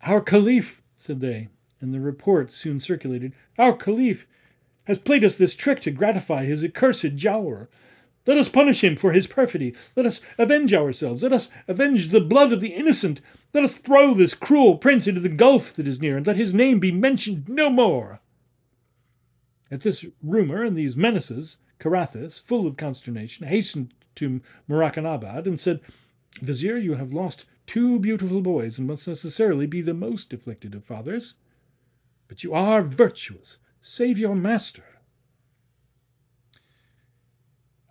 "Our Caliph," said they, and the report soon circulated, "our Caliph has played us this trick to gratify his accursed giaour. Let us punish him for his perfidy. Let us avenge ourselves. Let us avenge the blood of the innocent. Let us throw this cruel prince into the gulf that is near, and let his name be mentioned no more." At this rumour and these menaces, Carathis, full of consternation, hastened to Murakanabad and said, "Vizier, you have lost 2 beautiful boys, and must necessarily be the most afflicted of fathers. But you are virtuous. Save your master."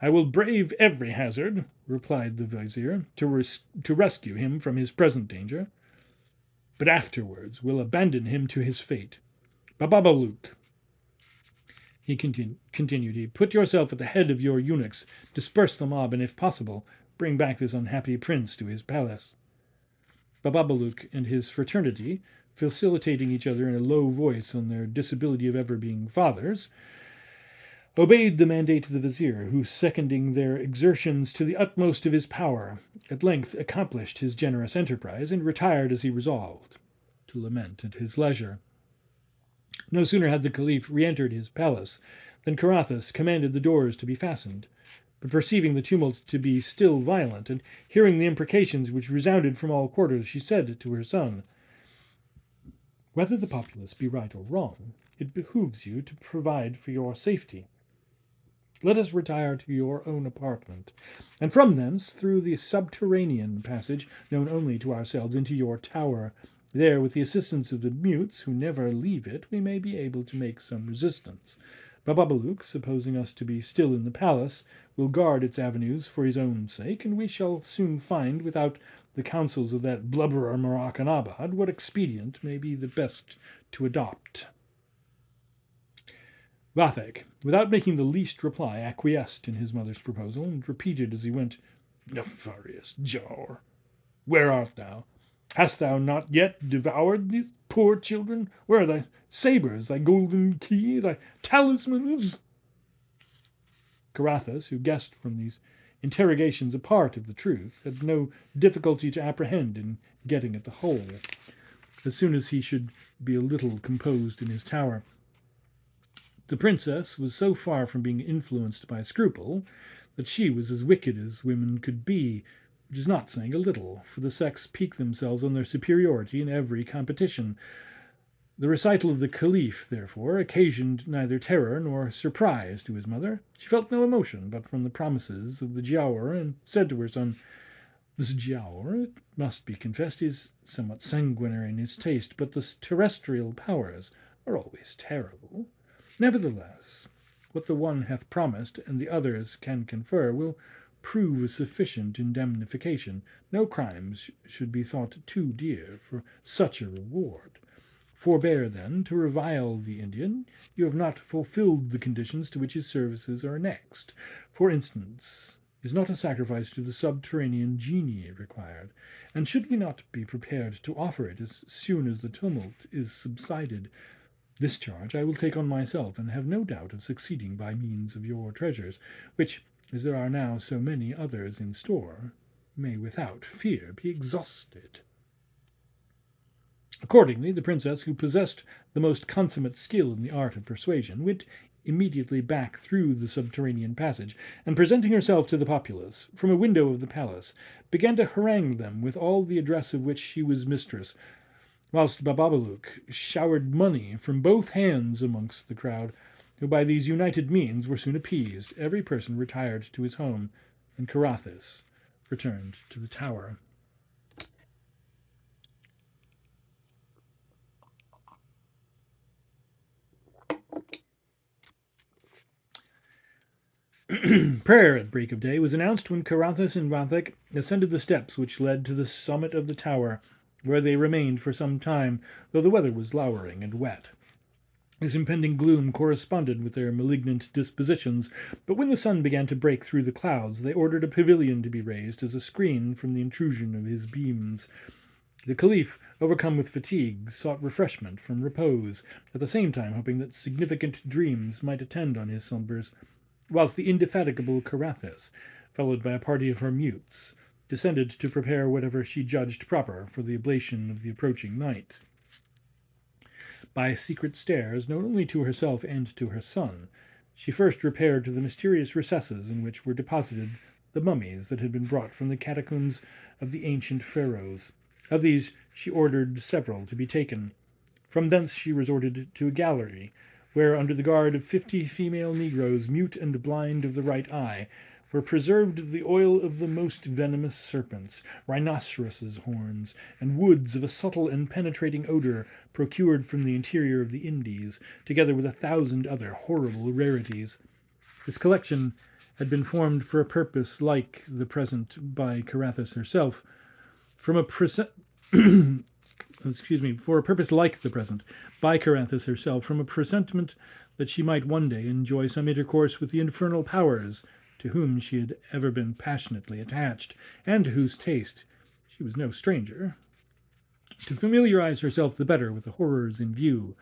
"I will brave every hazard," replied the vizier, to rescue him from his present danger, "but afterwards will abandon him to his fate. Bababaluk," he continued, "put yourself at the head of your eunuchs, disperse the mob, and, if possible, bring back this unhappy prince to his palace." Bababaluk and his fraternity, facilitating each other in a low voice on their disability of ever being fathers, obeyed the mandate of the vizier, who, seconding their exertions to the utmost of his power, at length accomplished his generous enterprise, and retired as he resolved, to lament at his leisure. No sooner had the Caliph re-entered his palace than Carathis commanded the doors to be fastened, but perceiving the tumult to be still violent, and hearing the imprecations which resounded from all quarters, she said to her son, "Whether the populace be right or wrong, it behooves you to provide for your safety. Let us retire to your own apartment, and from thence through the subterranean passage, known only to ourselves, into your tower. There, with the assistance of the mutes, who never leave it, we may be able to make some resistance. Bababaluk, supposing us to be still in the palace, will guard its avenues for his own sake, and we shall soon find, without the counsels of that blubberer Murakanabad, what expedient may be the best to adopt." Vathek, without making the least reply, acquiesced in his mother's proposal, and repeated as he went, "Nefarious giaour, where art thou? Hast thou not yet devoured these poor children? Where are thy sabres, thy golden key, thy talismans?" Carathis, who guessed from these interrogations a part of the truth, had no difficulty to apprehend in getting at the whole, as soon as he should be a little composed in his tower. The princess was so far from being influenced by scruple that she was as wicked as women could be, which is not saying a little, for the sex pique themselves on their superiority in every competition. The recital of the Caliph, therefore, occasioned neither terror nor surprise to his mother. She felt no emotion but from the promises of the Giaour, and said to her son, "This Giaour, it must be confessed, is somewhat sanguinary in his taste, but the terrestrial powers are always terrible. Nevertheless, what the one hath promised and the others can confer will prove a sufficient indemnification. No crimes should be thought too dear for such a reward. Forbear, then, to revile the Indian. You have not fulfilled the conditions to which his services are annexed. For instance, is not a sacrifice to the subterranean genii required? And should we not be prepared to offer it as soon as the tumult is subsided? This charge I will take on myself, and have no doubt of succeeding by means of your treasures, which, as there are now so many others in store, may without fear be exhausted." Accordingly, the princess, who possessed the most consummate skill in the art of persuasion, went immediately back through the subterranean passage, and presenting herself to the populace from a window of the palace, began to harangue them with all the address of which she was mistress, whilst Bababaluk showered money from both hands amongst the crowd, who by these united means were soon appeased. Every person retired to his home, and Carathis returned to the tower. Prayer at break of day was announced when Carathis and Vathek ascended the steps which led to the summit of the tower, where they remained for some time, though the weather was lowering and wet. This impending gloom corresponded with their malignant dispositions, but when the sun began to break through the clouds, they ordered a pavilion to be raised as a screen from the intrusion of his beams. The Caliph, overcome with fatigue, sought refreshment from repose, at the same time hoping that significant dreams might attend on his slumbers, whilst the indefatigable Carathis, followed by a party of her mutes, descended to prepare whatever she judged proper for the oblation of the approaching night. By secret stairs, known only to herself and to her son, she first repaired to the mysterious recesses in which were deposited the mummies that had been brought from the catacombs of the ancient pharaohs. Of these she ordered several to be taken. From thence she resorted to a gallery, where, under the guard of 50 female negroes, mute and blind of the right eye, were preserved the oil of the most venomous serpents, rhinoceroses' horns, and woods of a subtle and penetrating odour procured from the interior of the Indies, together with 1,000 other horrible rarities. This collection had been formed for a purpose like the present by Carathis herself, for a purpose like the present by Carathis herself, from a presentiment that she might one day enjoy some intercourse with the infernal powers to whom she had ever been passionately attached, and to whose taste she was no stranger. To familiarize herself the better with the horrors in view,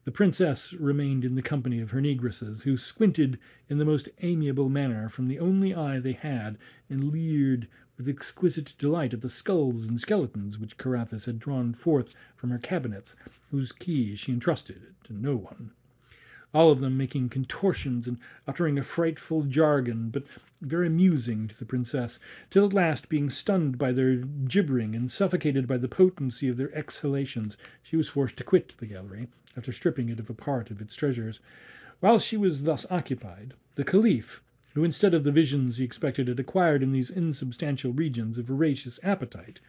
the princess remained in the company of her negresses, who squinted in the most amiable manner from the only eye they had, and leered with exquisite delight at the skulls and skeletons which Carathis had drawn forth from her cabinets, whose keys she entrusted to no one. All of them making contortions and uttering a frightful jargon, but very amusing to the princess, till at last, being stunned by their gibbering and suffocated by the potency of their exhalations, she was forced to quit the gallery, after stripping it of a part of its treasures. While she was thus occupied, the Caliph, who instead of the visions he expected had acquired in these insubstantial regions a voracious appetite,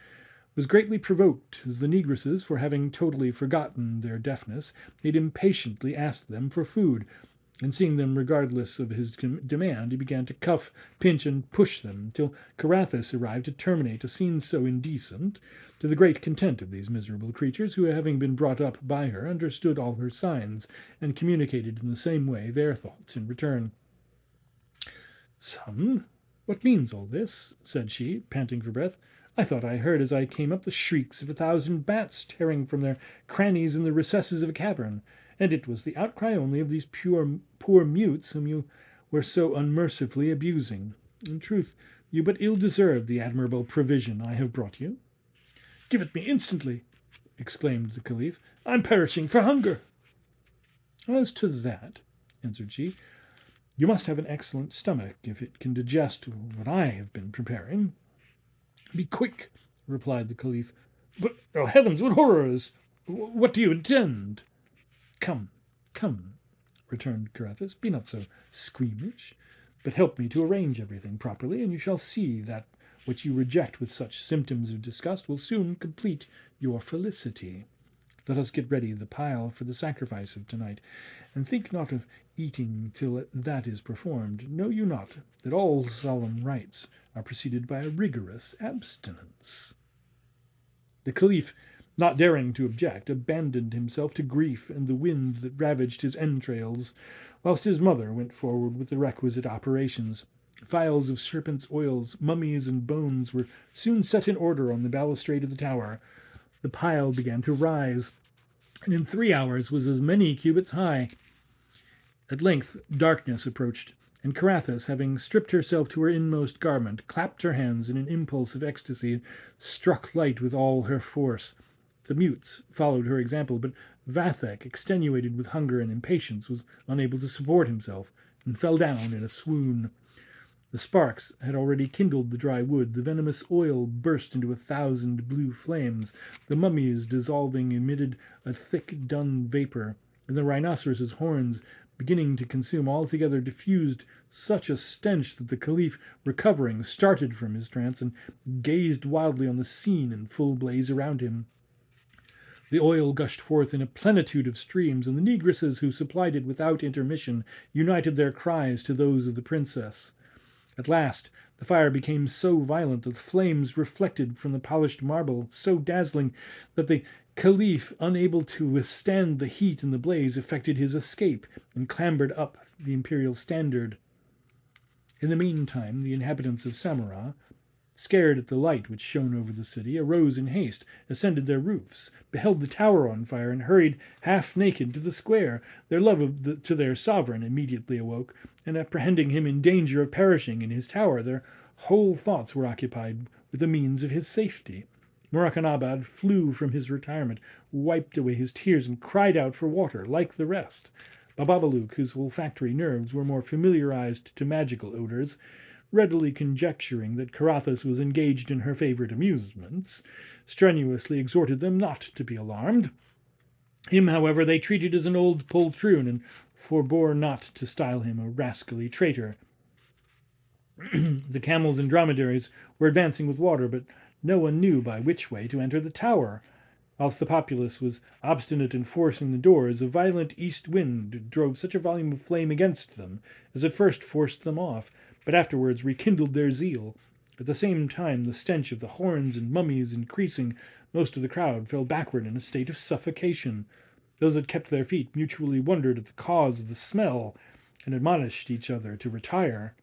was greatly provoked, as the negresses, for having totally forgotten their deafness, had impatiently asked them for food, and seeing them regardless of his demand, he began to cuff, pinch, and push them, till Carathis arrived to terminate a scene so indecent, to the great content of these miserable creatures, who, having been brought up by her, understood all her signs, and communicated in the same way their thoughts in return. "Son, what means all this?" said she, panting for breath. "I thought I heard as I came up the shrieks of 1,000 bats tearing from their crannies in the recesses of a cavern, and it was the outcry only of these poor mutes whom you were so unmercifully abusing. In truth, you but ill deserve the admirable provision I have brought you." "Give it me instantly," exclaimed the Caliph. "I am perishing for hunger." "As to that," answered she, "you must have an excellent stomach if it can digest what I have been preparing." "Be quick," replied the Caliph. "But, oh heavens, what horrors! What do you intend?" "Come, come," returned Carathis, "be not so squeamish, but help me to arrange everything properly, and you shall see that what you reject with such symptoms of disgust will soon complete your felicity. Let us get ready the pile for the sacrifice of tonight, and think not of eating till that is performed. Know you not that all solemn rites are preceded by a rigorous abstinence?" The Caliph, not daring to object, abandoned himself to grief and the wind that ravaged his entrails, whilst his mother went forward with the requisite operations. Phials of serpents' oils, mummies, and bones were soon set in order on the balustrade of the tower. The pile began to rise, and in 3 hours was as many cubits high. At length darkness approached, and Carathis, having stripped herself to her inmost garment, clapped her hands in an impulse of ecstasy, and struck light with all her force. The mutes followed her example, but Vathek, extenuated with hunger and impatience, was unable to support himself, and fell down in a swoon. The sparks had already kindled the dry wood, the venomous oil burst into 1,000 blue flames, the mummies dissolving emitted a thick dun vapour, and the rhinoceros's horns, beginning to consume, altogether diffused such a stench that the Caliph, recovering, started from his trance, and gazed wildly on the scene in full blaze around him. The oil gushed forth in a plenitude of streams, and the negresses who supplied it without intermission united their cries to those of the princess. At last the fire became so violent that the flames reflected from the polished marble so dazzling that the Caliph, unable to withstand the heat and the blaze, effected his escape and clambered up the imperial standard. In the meantime the inhabitants of Samarra, scared at the light which shone over the city, arose in haste, ascended their roofs, beheld the tower on fire, and hurried half naked to the square. Their love to their sovereign immediately awoke, and apprehending him in danger of perishing in his tower, their whole thoughts were occupied with the means of his safety. Murakanabad flew from his retirement, wiped away his tears, and cried out for water, like the rest. Bababaluk, whose olfactory nerves were more familiarized to magical odors, readily conjecturing that Carathis was engaged in her favourite amusements, strenuously exhorted them not to be alarmed. Him, however, they treated as an old poltroon, and forbore not to style him a rascally traitor. The camels and dromedaries were advancing with water, but no one knew by which way to enter the tower. Whilst the populace was obstinate in forcing the doors, a violent east wind drove such a volume of flame against them as at first forced them off, but afterwards rekindled their zeal. At the same time, the stench of the horns and mummies increasing, most of the crowd fell backward in a state of suffocation. Those that kept their feet mutually wondered at the cause of the smell, and admonished each other to retire.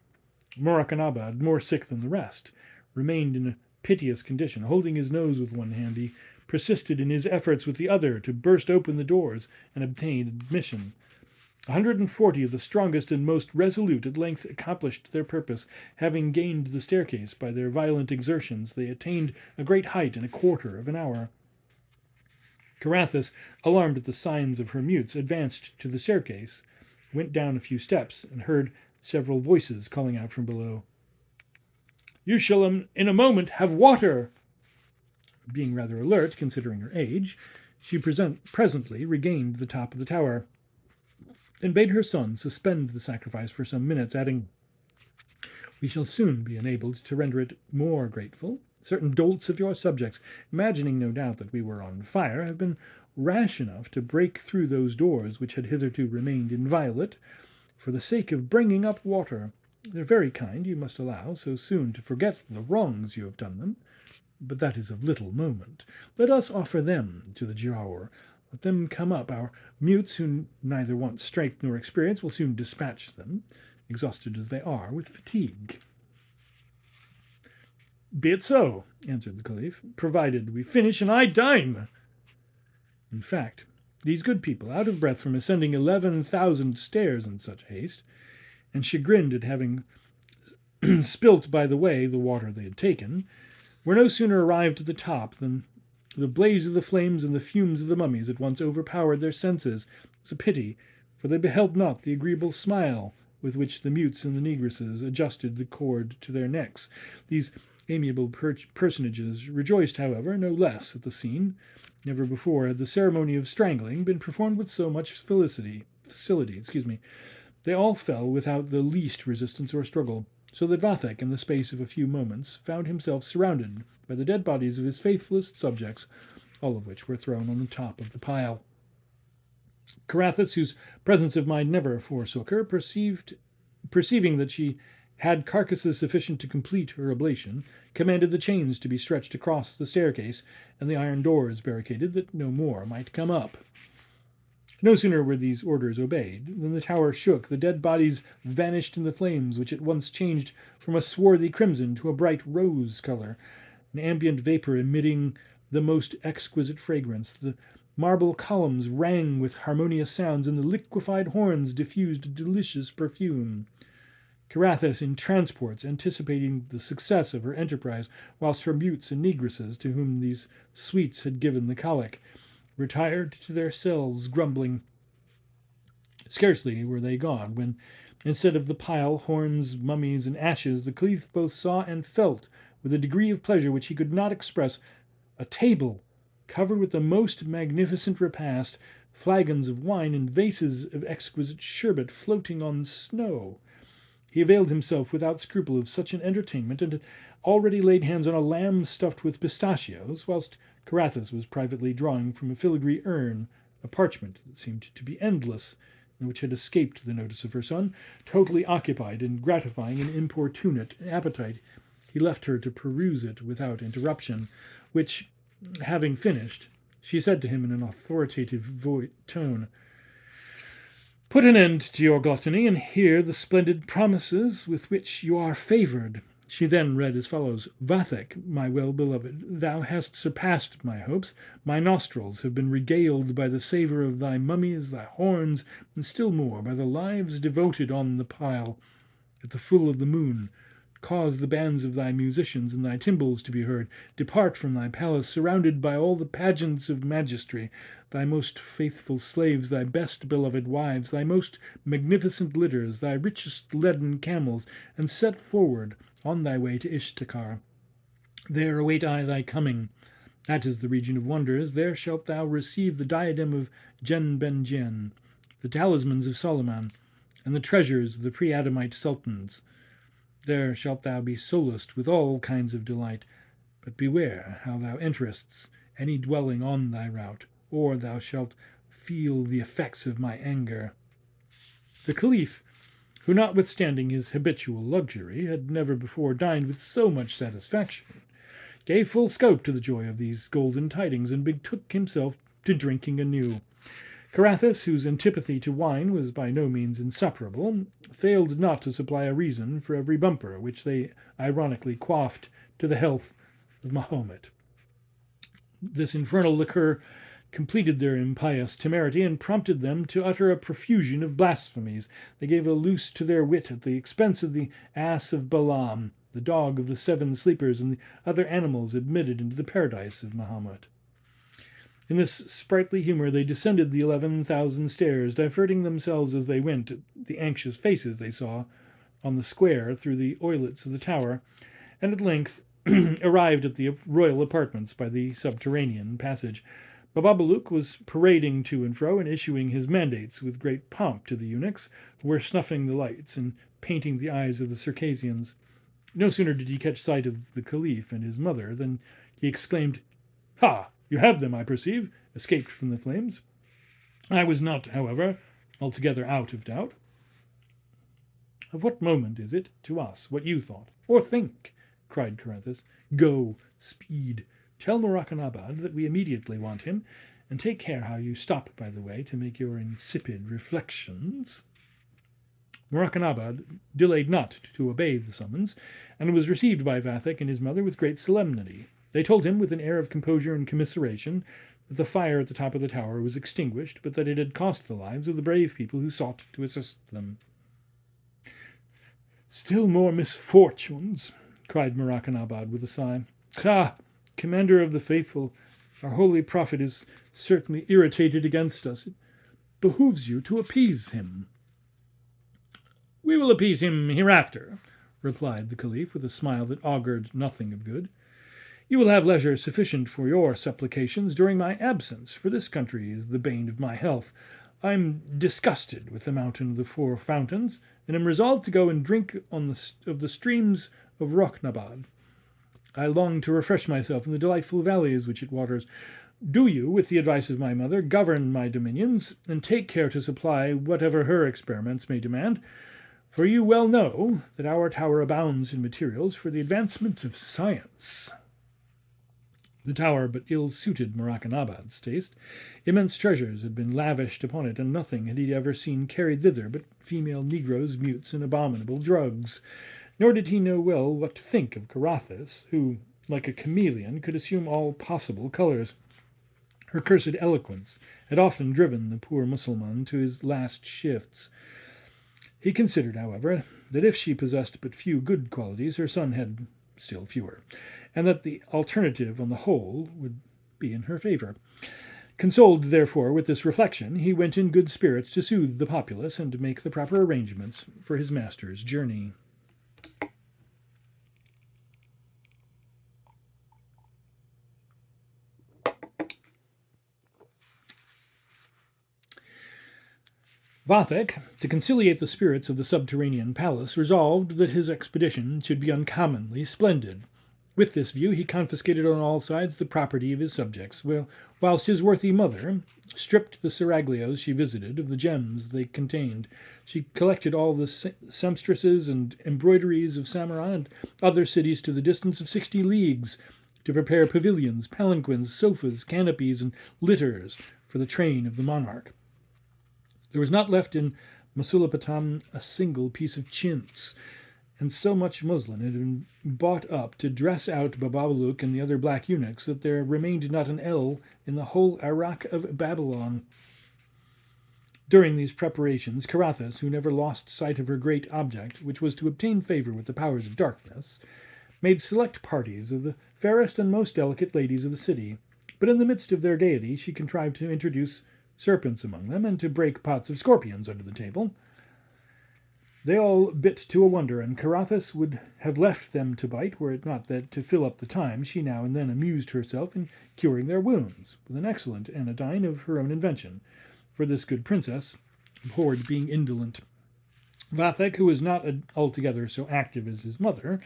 Murakanabad, more sick than the rest, remained in a piteous condition. Holding his nose with one hand, he persisted in his efforts with the other to burst open the doors and obtain admission. 140 of the strongest and most resolute at length accomplished their purpose. Having gained the staircase by their violent exertions, they attained a great height in a quarter of an hour. Carathis, alarmed at the signs of her mutes, advanced to the staircase, went down a few steps, and heard several voices calling out from below. "You shall in a moment have water." Being rather alert, considering her age, she presently regained the top of the tower, and bade her son suspend the sacrifice for some minutes, adding, "We shall soon be enabled to render it more grateful. Certain dolts of your subjects, imagining no doubt that we were on fire, have been rash enough to break through those doors which had hitherto remained inviolate, for the sake of bringing up water. They're very kind, you must allow, so soon to forget the wrongs you have done them, but that is of little moment. Let us offer them to the Giaour. Let them come up. Our mutes, who neither want strength nor experience, will soon dispatch them, exhausted as they are with fatigue." "Be it so," answered the Caliph, "provided we finish and I dine." In fact, these good people, out of breath from ascending 11,000 stairs in such haste, and chagrined at having spilt by the way the water they had taken, were no sooner arrived at the top than the blaze of the flames and the fumes of the mummies at once overpowered their senses. It was a pity, for they beheld not the agreeable smile with which the mutes and the negresses adjusted the cord to their necks. These amiable personages rejoiced, however, no less at the scene. Never before had the ceremony of strangling been performed with so much facility. They all fell without the least resistance or struggle, so that Vathek, in the space of a few moments, found himself surrounded by the dead bodies of his faithfulest subjects, all of which were thrown on the top of the pile. Carathis, whose presence of mind never forsook her, perceiving that she had carcasses sufficient to complete her oblation, commanded the chains to be stretched across the staircase, and the iron doors barricaded, that no more might come up. No sooner were these orders obeyed than the tower shook, the dead bodies vanished in the flames, which at once changed from a swarthy crimson to a bright rose colour, an ambient vapour emitting the most exquisite fragrance. The marble columns rang with harmonious sounds, and the liquefied horns diffused a delicious perfume. Carathis, in transports, anticipating the success of her enterprise, whilst her mutes and negresses, to whom these sweets had given the colic, retired to their cells, grumbling. Scarcely were they gone, when, instead of the pile, horns, mummies, and ashes, the Caliph both saw and felt, with a degree of pleasure which he could not express, a table covered with the most magnificent repast, flagons of wine and vases of exquisite sherbet floating on snow. He availed himself without scruple of such an entertainment, and had already laid hands on a lamb stuffed with pistachios, whilst Carathis was privately drawing from a filigree urn a parchment that seemed to be endless, and which had escaped the notice of her son. Totally occupied in gratifying an importunate appetite, he left her to peruse it without interruption, which, having finished, she said to him in an authoritative tone, "Put an end to your gluttony, and hear the splendid promises with which you are favoured." She then read as follows: "Vathek, my well-beloved, thou hast surpassed my hopes. My nostrils have been regaled by the savour of thy mummies, thy horns, and still more by the lives devoted on the pile. At the full of the moon, cause the bands of thy musicians and thy timbrels to be heard. Depart from thy palace, surrounded by all the pageants of majesty, thy most faithful slaves, thy best beloved wives, thy most magnificent litters, thy richest leaden camels, and set forward on thy way to Ishtakar. There await I thy coming. That is the region of wonders. There shalt thou receive the diadem of Jen Ben Jen, the talismans of Solomon, and the treasures of the pre-Adamite sultans. There shalt thou be solaced with all kinds of delight. But beware how thou enterest any dwelling on thy route, or thou shalt feel the effects of my anger." The Caliph, who, notwithstanding his habitual luxury, had never before dined with so much satisfaction, gave full scope to the joy of these golden tidings, and betook himself to drinking anew. Carathis, whose antipathy to wine was by no means insuperable, failed not to supply a reason for every bumper, which they ironically quaffed to the health of Mahomet. This infernal liquor completed their impious temerity, and prompted them to utter a profusion of blasphemies. They gave a loose to their wit at the expense of the ass of Balaam, the dog of the 7 sleepers, and the other animals admitted into the paradise of Mahomet. In this sprightly humour they descended the 11,000 stairs, diverting themselves as they went at the anxious faces they saw on the square through the oilets of the tower, and at length arrived at the royal apartments by the subterranean passage. Bababaluk was parading to and fro, and issuing his mandates with great pomp to the eunuchs, who were snuffing the lights and painting the eyes of the Circassians. No sooner did he catch sight of the Caliph and his mother than he exclaimed, "Ha! You have them, I perceive, escaped from the flames." I was not, however, altogether out of doubt. "Of what moment is it to us what you thought, or think?" cried Carathis. "Go, speed, tell Murakanabad that we immediately want him, and take care how you stop by the way to make your insipid reflections." Murakanabad delayed not to obey the summons, and was received by Vathek and his mother with great solemnity. They told him, with an air of composure and commiseration, that the fire at the top of the tower was extinguished, but that it had cost the lives of the brave people who sought to assist them. Still more misfortunes, cried Murakanabad with a sigh. Ha! Commander of the faithful, our holy prophet is certainly irritated against us. It behooves you to appease him. We will appease him hereafter, replied the Caliph with a smile that augured nothing of good. You will have leisure sufficient for your supplications during my absence, for this country is the bane of my health. I am disgusted with the mountain of the four fountains, and am resolved to go and drink of the streams of Roknabad. I long to refresh myself in the delightful valleys which it waters. Do you, with the advice of my mother, govern my dominions, and take care to supply whatever her experiments may demand, for you well know that our tower abounds in materials for the advancement of science. The tower but ill suited Murakanabad's taste. Immense treasures had been lavished upon it, and nothing had he ever seen carried thither but female negroes, mutes, and abominable drugs. Nor did he know well what to think of Carathis, who, like a chameleon, could assume all possible colours. Her cursed eloquence had often driven the poor Mussulman to his last shifts. He considered, however, that if she possessed but few good qualities, her son had still fewer, and that the alternative on the whole would be in her favour. Consoled, therefore, with this reflection, he went in good spirits to soothe the populace and to make the proper arrangements for his master's journey. Vathek, to conciliate the spirits of the subterranean palace, resolved that his expedition should be uncommonly splendid. With this view he confiscated on all sides the property of his subjects, whilst his worthy mother stripped the seraglios she visited of the gems they contained. She collected all the seamstresses and embroideries of Samarra and other cities to the distance of 60 leagues, to prepare pavilions, palanquins, sofas, canopies, and litters for the train of the monarch. There was not left in Masulipatam a single piece of chintz, and so much muslin had been bought up to dress out Bababaluk and the other black eunuchs that there remained not an ell in the whole Arak of Babylon. During these preparations, Carathis, who never lost sight of her great object, which was to obtain favour with the powers of darkness, made select parties of the fairest and most delicate ladies of the city, but in the midst of their gaiety she contrived to introduce serpents among them, and to break pots of scorpions under the table. They all bit to a wonder, and Carathis would have left them to bite, were it not that, to fill up the time, she now and then amused herself in curing their wounds, with an excellent anodyne of her own invention, for this good princess abhorred being indolent. Vathek, who was not altogether so active as his mother,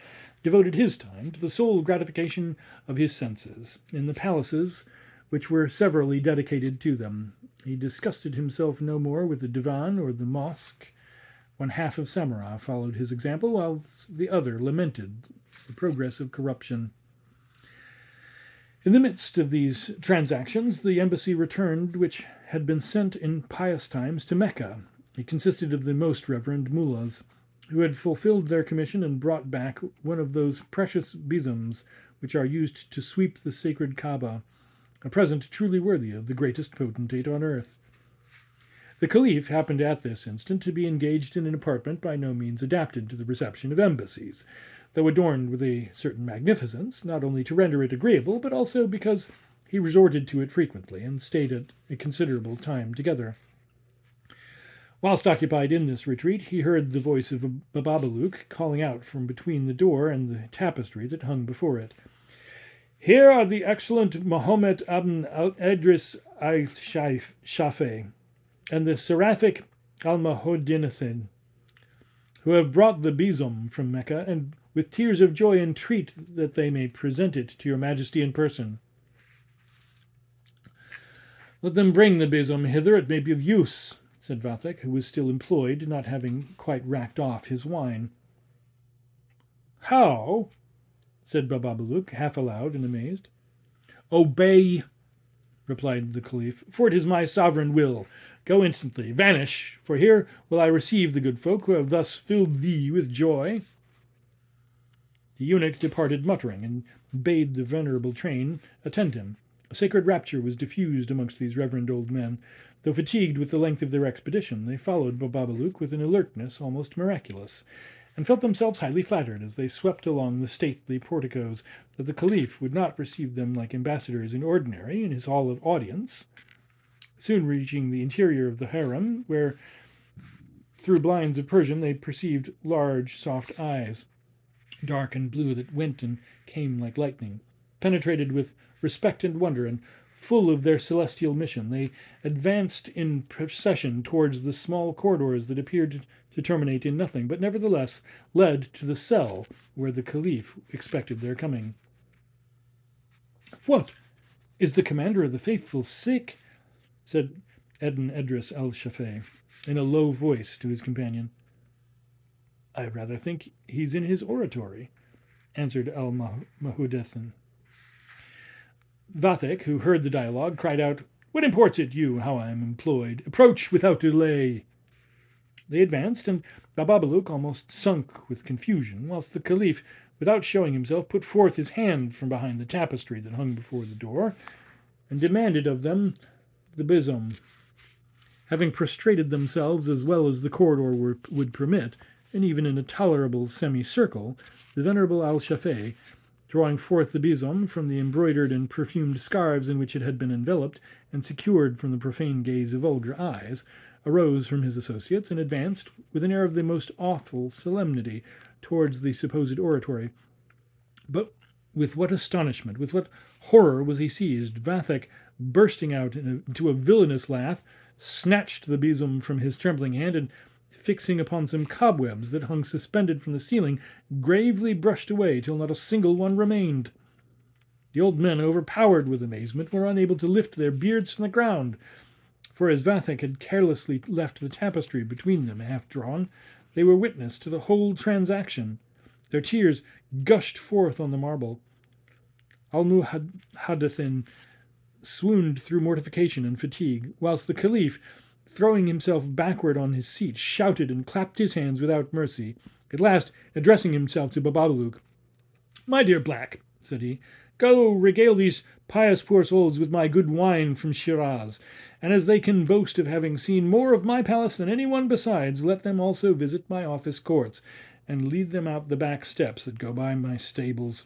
devoted his time to the sole gratification of his senses, in the palaces which were severally dedicated to them. He disgusted himself no more with the divan or the mosque. One half of Samarra followed his example, whilst the other lamented the progress of corruption. In the midst of these transactions, the embassy returned which had been sent in pious times to Mecca. It consisted of the most reverend mullahs, who had fulfilled their commission and brought back one of those precious besoms which are used to sweep the sacred Kaaba, a present truly worthy of the greatest potentate on earth. The Caliph happened at this instant to be engaged in an apartment by no means adapted to the reception of embassies, though adorned with a certain magnificence, not only to render it agreeable, but also because he resorted to it frequently, and stayed at a considerable time together. Whilst occupied in this retreat, he heard the voice of Bababaluk calling out from between the door and the tapestry that hung before it. Here are the excellent Mohammed Ibn Idris al-Shafi and the seraphic Al-Mahodinathin, who have brought the besom from Mecca, and with tears of joy entreat that they may present it to your majesty in person. Let them bring the besom hither, it may be of use, said Vathek, who was still employed, not having quite racked off his wine. How? Said Bababaluk, half aloud and amazed. Obey, replied the Caliph, for it is my sovereign will. Go instantly, vanish, for here will I receive the good folk who have thus filled thee with joy. The eunuch departed muttering, and bade the venerable train attend him. A sacred rapture was diffused amongst these reverend old men. Though fatigued with the length of their expedition, they followed Bababaluk with an alertness almost miraculous, and felt themselves highly flattered as they swept along the stately porticos that the Caliph would not receive them like ambassadors in ordinary in his hall of audience. Soon reaching the interior of the harem, where through blinds of Persian they perceived large, soft eyes, dark and blue, that went and came like lightning. Penetrated with respect and wonder, and full of their celestial mission, they advanced in procession towards the small corridors that appeared to terminate in nothing, but nevertheless led to the cell where the Caliph expected their coming. "What! Is the commander of the faithful sick?" said Ebn Edris al-Shafei in a low voice to his companion. "I rather think he's in his oratory," answered al-Mahudethin. Vathek, who heard the dialogue, cried out, "What imports it you how I am employed? Approach without delay." They advanced, and Bababaluk almost sunk with confusion, whilst the Caliph, without showing himself, put forth his hand from behind the tapestry that hung before the door, and demanded of them the besom. Having prostrated themselves as well as the corridor would permit, and even in a tolerable semicircle, the venerable al-Shafei, drawing forth the besom from the embroidered and perfumed scarves in which it had been enveloped and secured from the profane gaze of vulgar eyes, arose from his associates and advanced with an air of the most awful solemnity towards the supposed oratory. But with what astonishment, with what horror was he seized! Vathek, bursting out into a villainous laugh, snatched the besom from his trembling hand, and fixing upon some cobwebs that hung suspended from the ceiling, gravely brushed away till not a single one remained. The old men, overpowered with amazement, were unable to lift their beards from the ground, for as Vathek had carelessly left the tapestry between them half drawn, they were witness to the whole transaction. Their tears gushed forth on the marble. Al-Muhaddithin swooned through mortification and fatigue, whilst the Caliph, throwing himself backward on his seat, shouted and clapped his hands without mercy. At last, addressing himself to Bababaluk, "My dear Black," said he, "go regale these pious poor souls with my good wine from Shiraz, and as they can boast of having seen more of my palace than any one besides, let them also visit my office courts, and lead them out the back steps that go by my stables."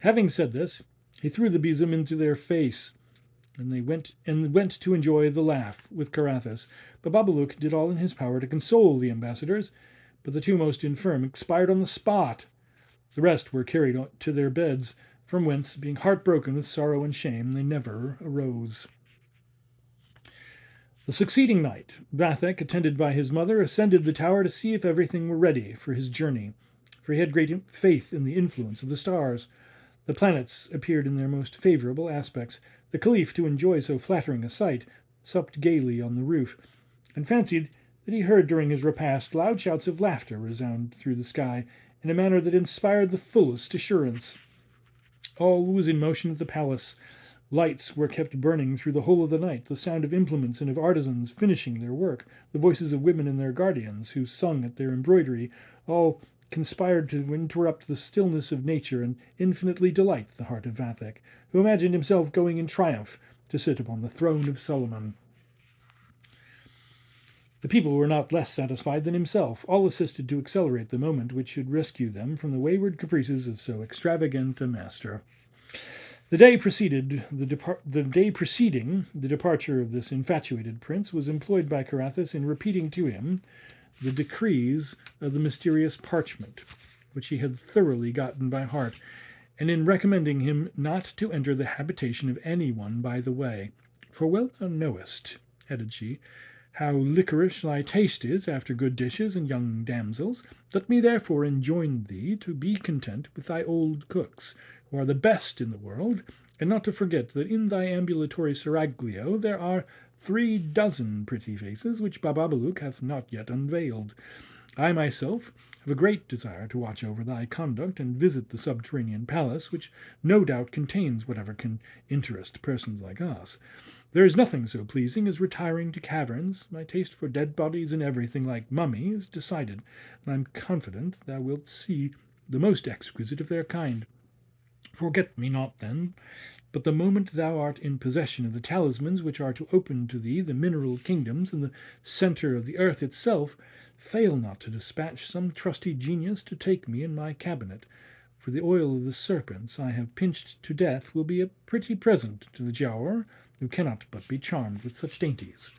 Having said this, he threw the besom into their face, and they went to enjoy the laugh with Carathis. Bababaluk did all in his power to console the ambassadors, but the two most infirm expired on the spot. The rest were carried to their beds, from whence, being heartbroken with sorrow and shame, they never arose. The succeeding night, Vathek, attended by his mother, ascended the tower to see if everything were ready for his journey, for he had great faith in the influence of the stars. The planets appeared in their most favourable aspects. The Caliph, to enjoy so flattering a sight, supped gaily on the roof, and fancied that he heard during his repast loud shouts of laughter resound through the sky in a manner that inspired the fullest assurance. All was in motion at the palace. Lights were kept burning through the whole of the night, the sound of implements and of artisans finishing their work, the voices of women and their guardians, who sung at their embroidery, all conspired to interrupt the stillness of nature and infinitely delight the heart of Vathek, who imagined himself going in triumph to sit upon the throne of Solomon. The people were not less satisfied than himself. All assisted to accelerate the moment which should rescue them from the wayward caprices of so extravagant a master. The day preceding the departure of this infatuated prince was employed by Carathis in repeating to him the decrees of the mysterious parchment, which he had thoroughly gotten by heart, and in recommending him not to enter the habitation of any one by the way. "For well thou knowest," added she, "how liquorish thy taste is after good dishes and young damsels. Let me therefore enjoin thee to be content with thy old cooks, who are the best in the world, and not to forget that in thy ambulatory seraglio there are 36 pretty faces which Bababaluk hath not yet unveiled. I myself have a great desire to watch over thy conduct and visit the subterranean palace, which no doubt contains whatever can interest persons like us. There is nothing so pleasing as retiring to caverns. My taste for dead bodies and everything like mummy is decided, and I am confident thou wilt see the most exquisite of their kind. Forget me not, then, but the moment thou art in possession of the talismans which are to open to thee the mineral kingdoms and the centre of the earth itself, fail not to dispatch some trusty genius to take me in my cabinet, for the oil of the serpents I have pinched to death will be a pretty present to the Giaour, who cannot but be charmed with such dainties."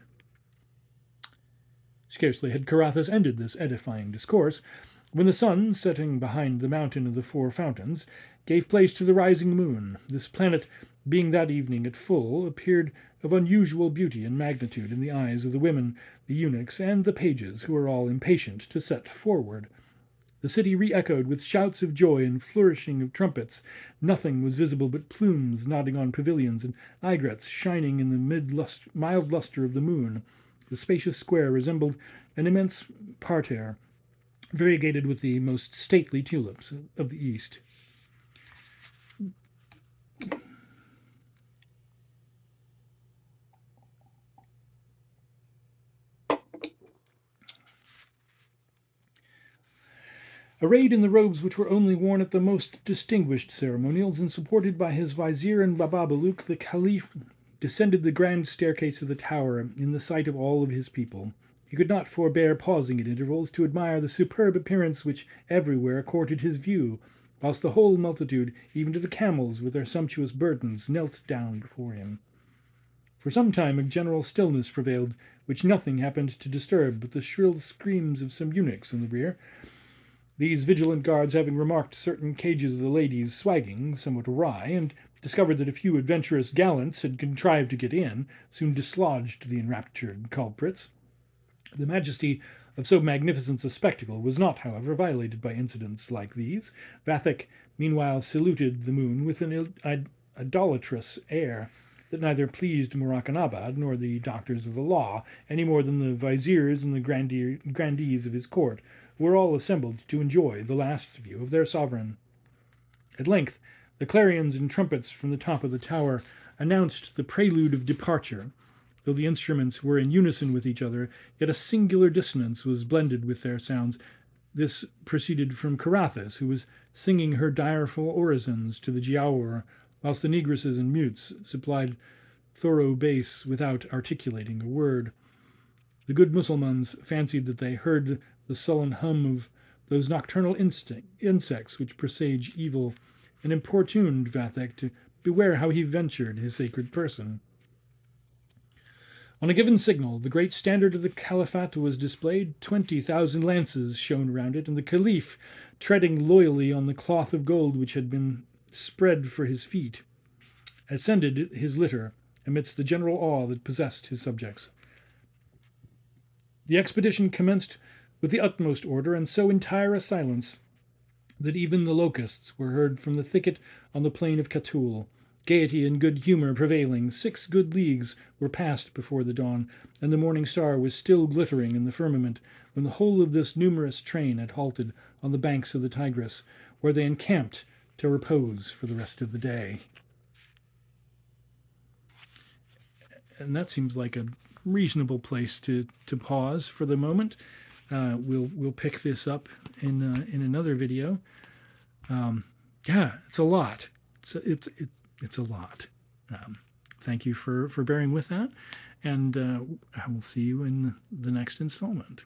Scarcely had Carathis ended this edifying discourse, when the sun, setting behind the mountain of the Four Fountains, gave place to the rising moon. This planet, being that evening at full, appeared of unusual beauty and magnitude in the eyes of the women, the eunuchs, and the pages, who were all impatient to set forward. The city re-echoed with shouts of joy and flourishing of trumpets. Nothing was visible but plumes nodding on pavilions, and aigrettes shining in the mild lustre of the moon. The spacious square resembled an immense parterre, variegated with the most stately tulips of the East. Arrayed in the robes which were only worn at the most distinguished ceremonials, and supported by his vizier and Baba Balouch, the Caliph descended the grand staircase of the tower in the sight of all of his people. He could not forbear pausing at intervals to admire the superb appearance which everywhere courted his view, whilst the whole multitude, even to the camels with their sumptuous burdens, knelt down before him. For some time a general stillness prevailed, which nothing happened to disturb but the shrill screams of some eunuchs in the rear. These vigilant guards, having remarked certain cages of the ladies swagging somewhat awry, and discovered that a few adventurous gallants had contrived to get in, soon dislodged the enraptured culprits. The majesty of so magnificent a spectacle was not, however, violated by incidents like these. Vathek meanwhile saluted the moon with an idolatrous air that neither pleased Murakanabad nor the doctors of the law, any more than the viziers and the grandees of his court, who were all assembled to enjoy the last view of their sovereign. At length the clarions and trumpets from the top of the tower announced the prelude of departure. Though the instruments were in unison with each other, yet a singular dissonance was blended with their sounds. This proceeded from Carathis, who was singing her direful orisons to the Giaour, whilst the negresses and mutes supplied thorough bass without articulating a word. The good Mussulmans fancied that they heard the sullen hum of those nocturnal insects which presage evil, and importuned Vathek to beware how he ventured his sacred person. On a given signal, the great standard of the Caliphate was displayed, 20,000 lances shone round it, and the Caliph, treading loyally on the cloth of gold which had been spread for his feet, ascended his litter amidst the general awe that possessed his subjects. The expedition commenced with the utmost order and so entire a silence that even the locusts were heard from the thicket on the plain of Catul. Gaiety and good humour prevailing, 6 good leagues were passed before the dawn, and the morning star was still glittering in the firmament when the whole of this numerous train had halted on the banks of the Tigris, where they encamped to repose for the rest of the day. And that seems like a reasonable place to pause for the moment. We'll pick this up in another video. It's a lot. It's a lot. Thank you for bearing with that, and I will see you in the next installment.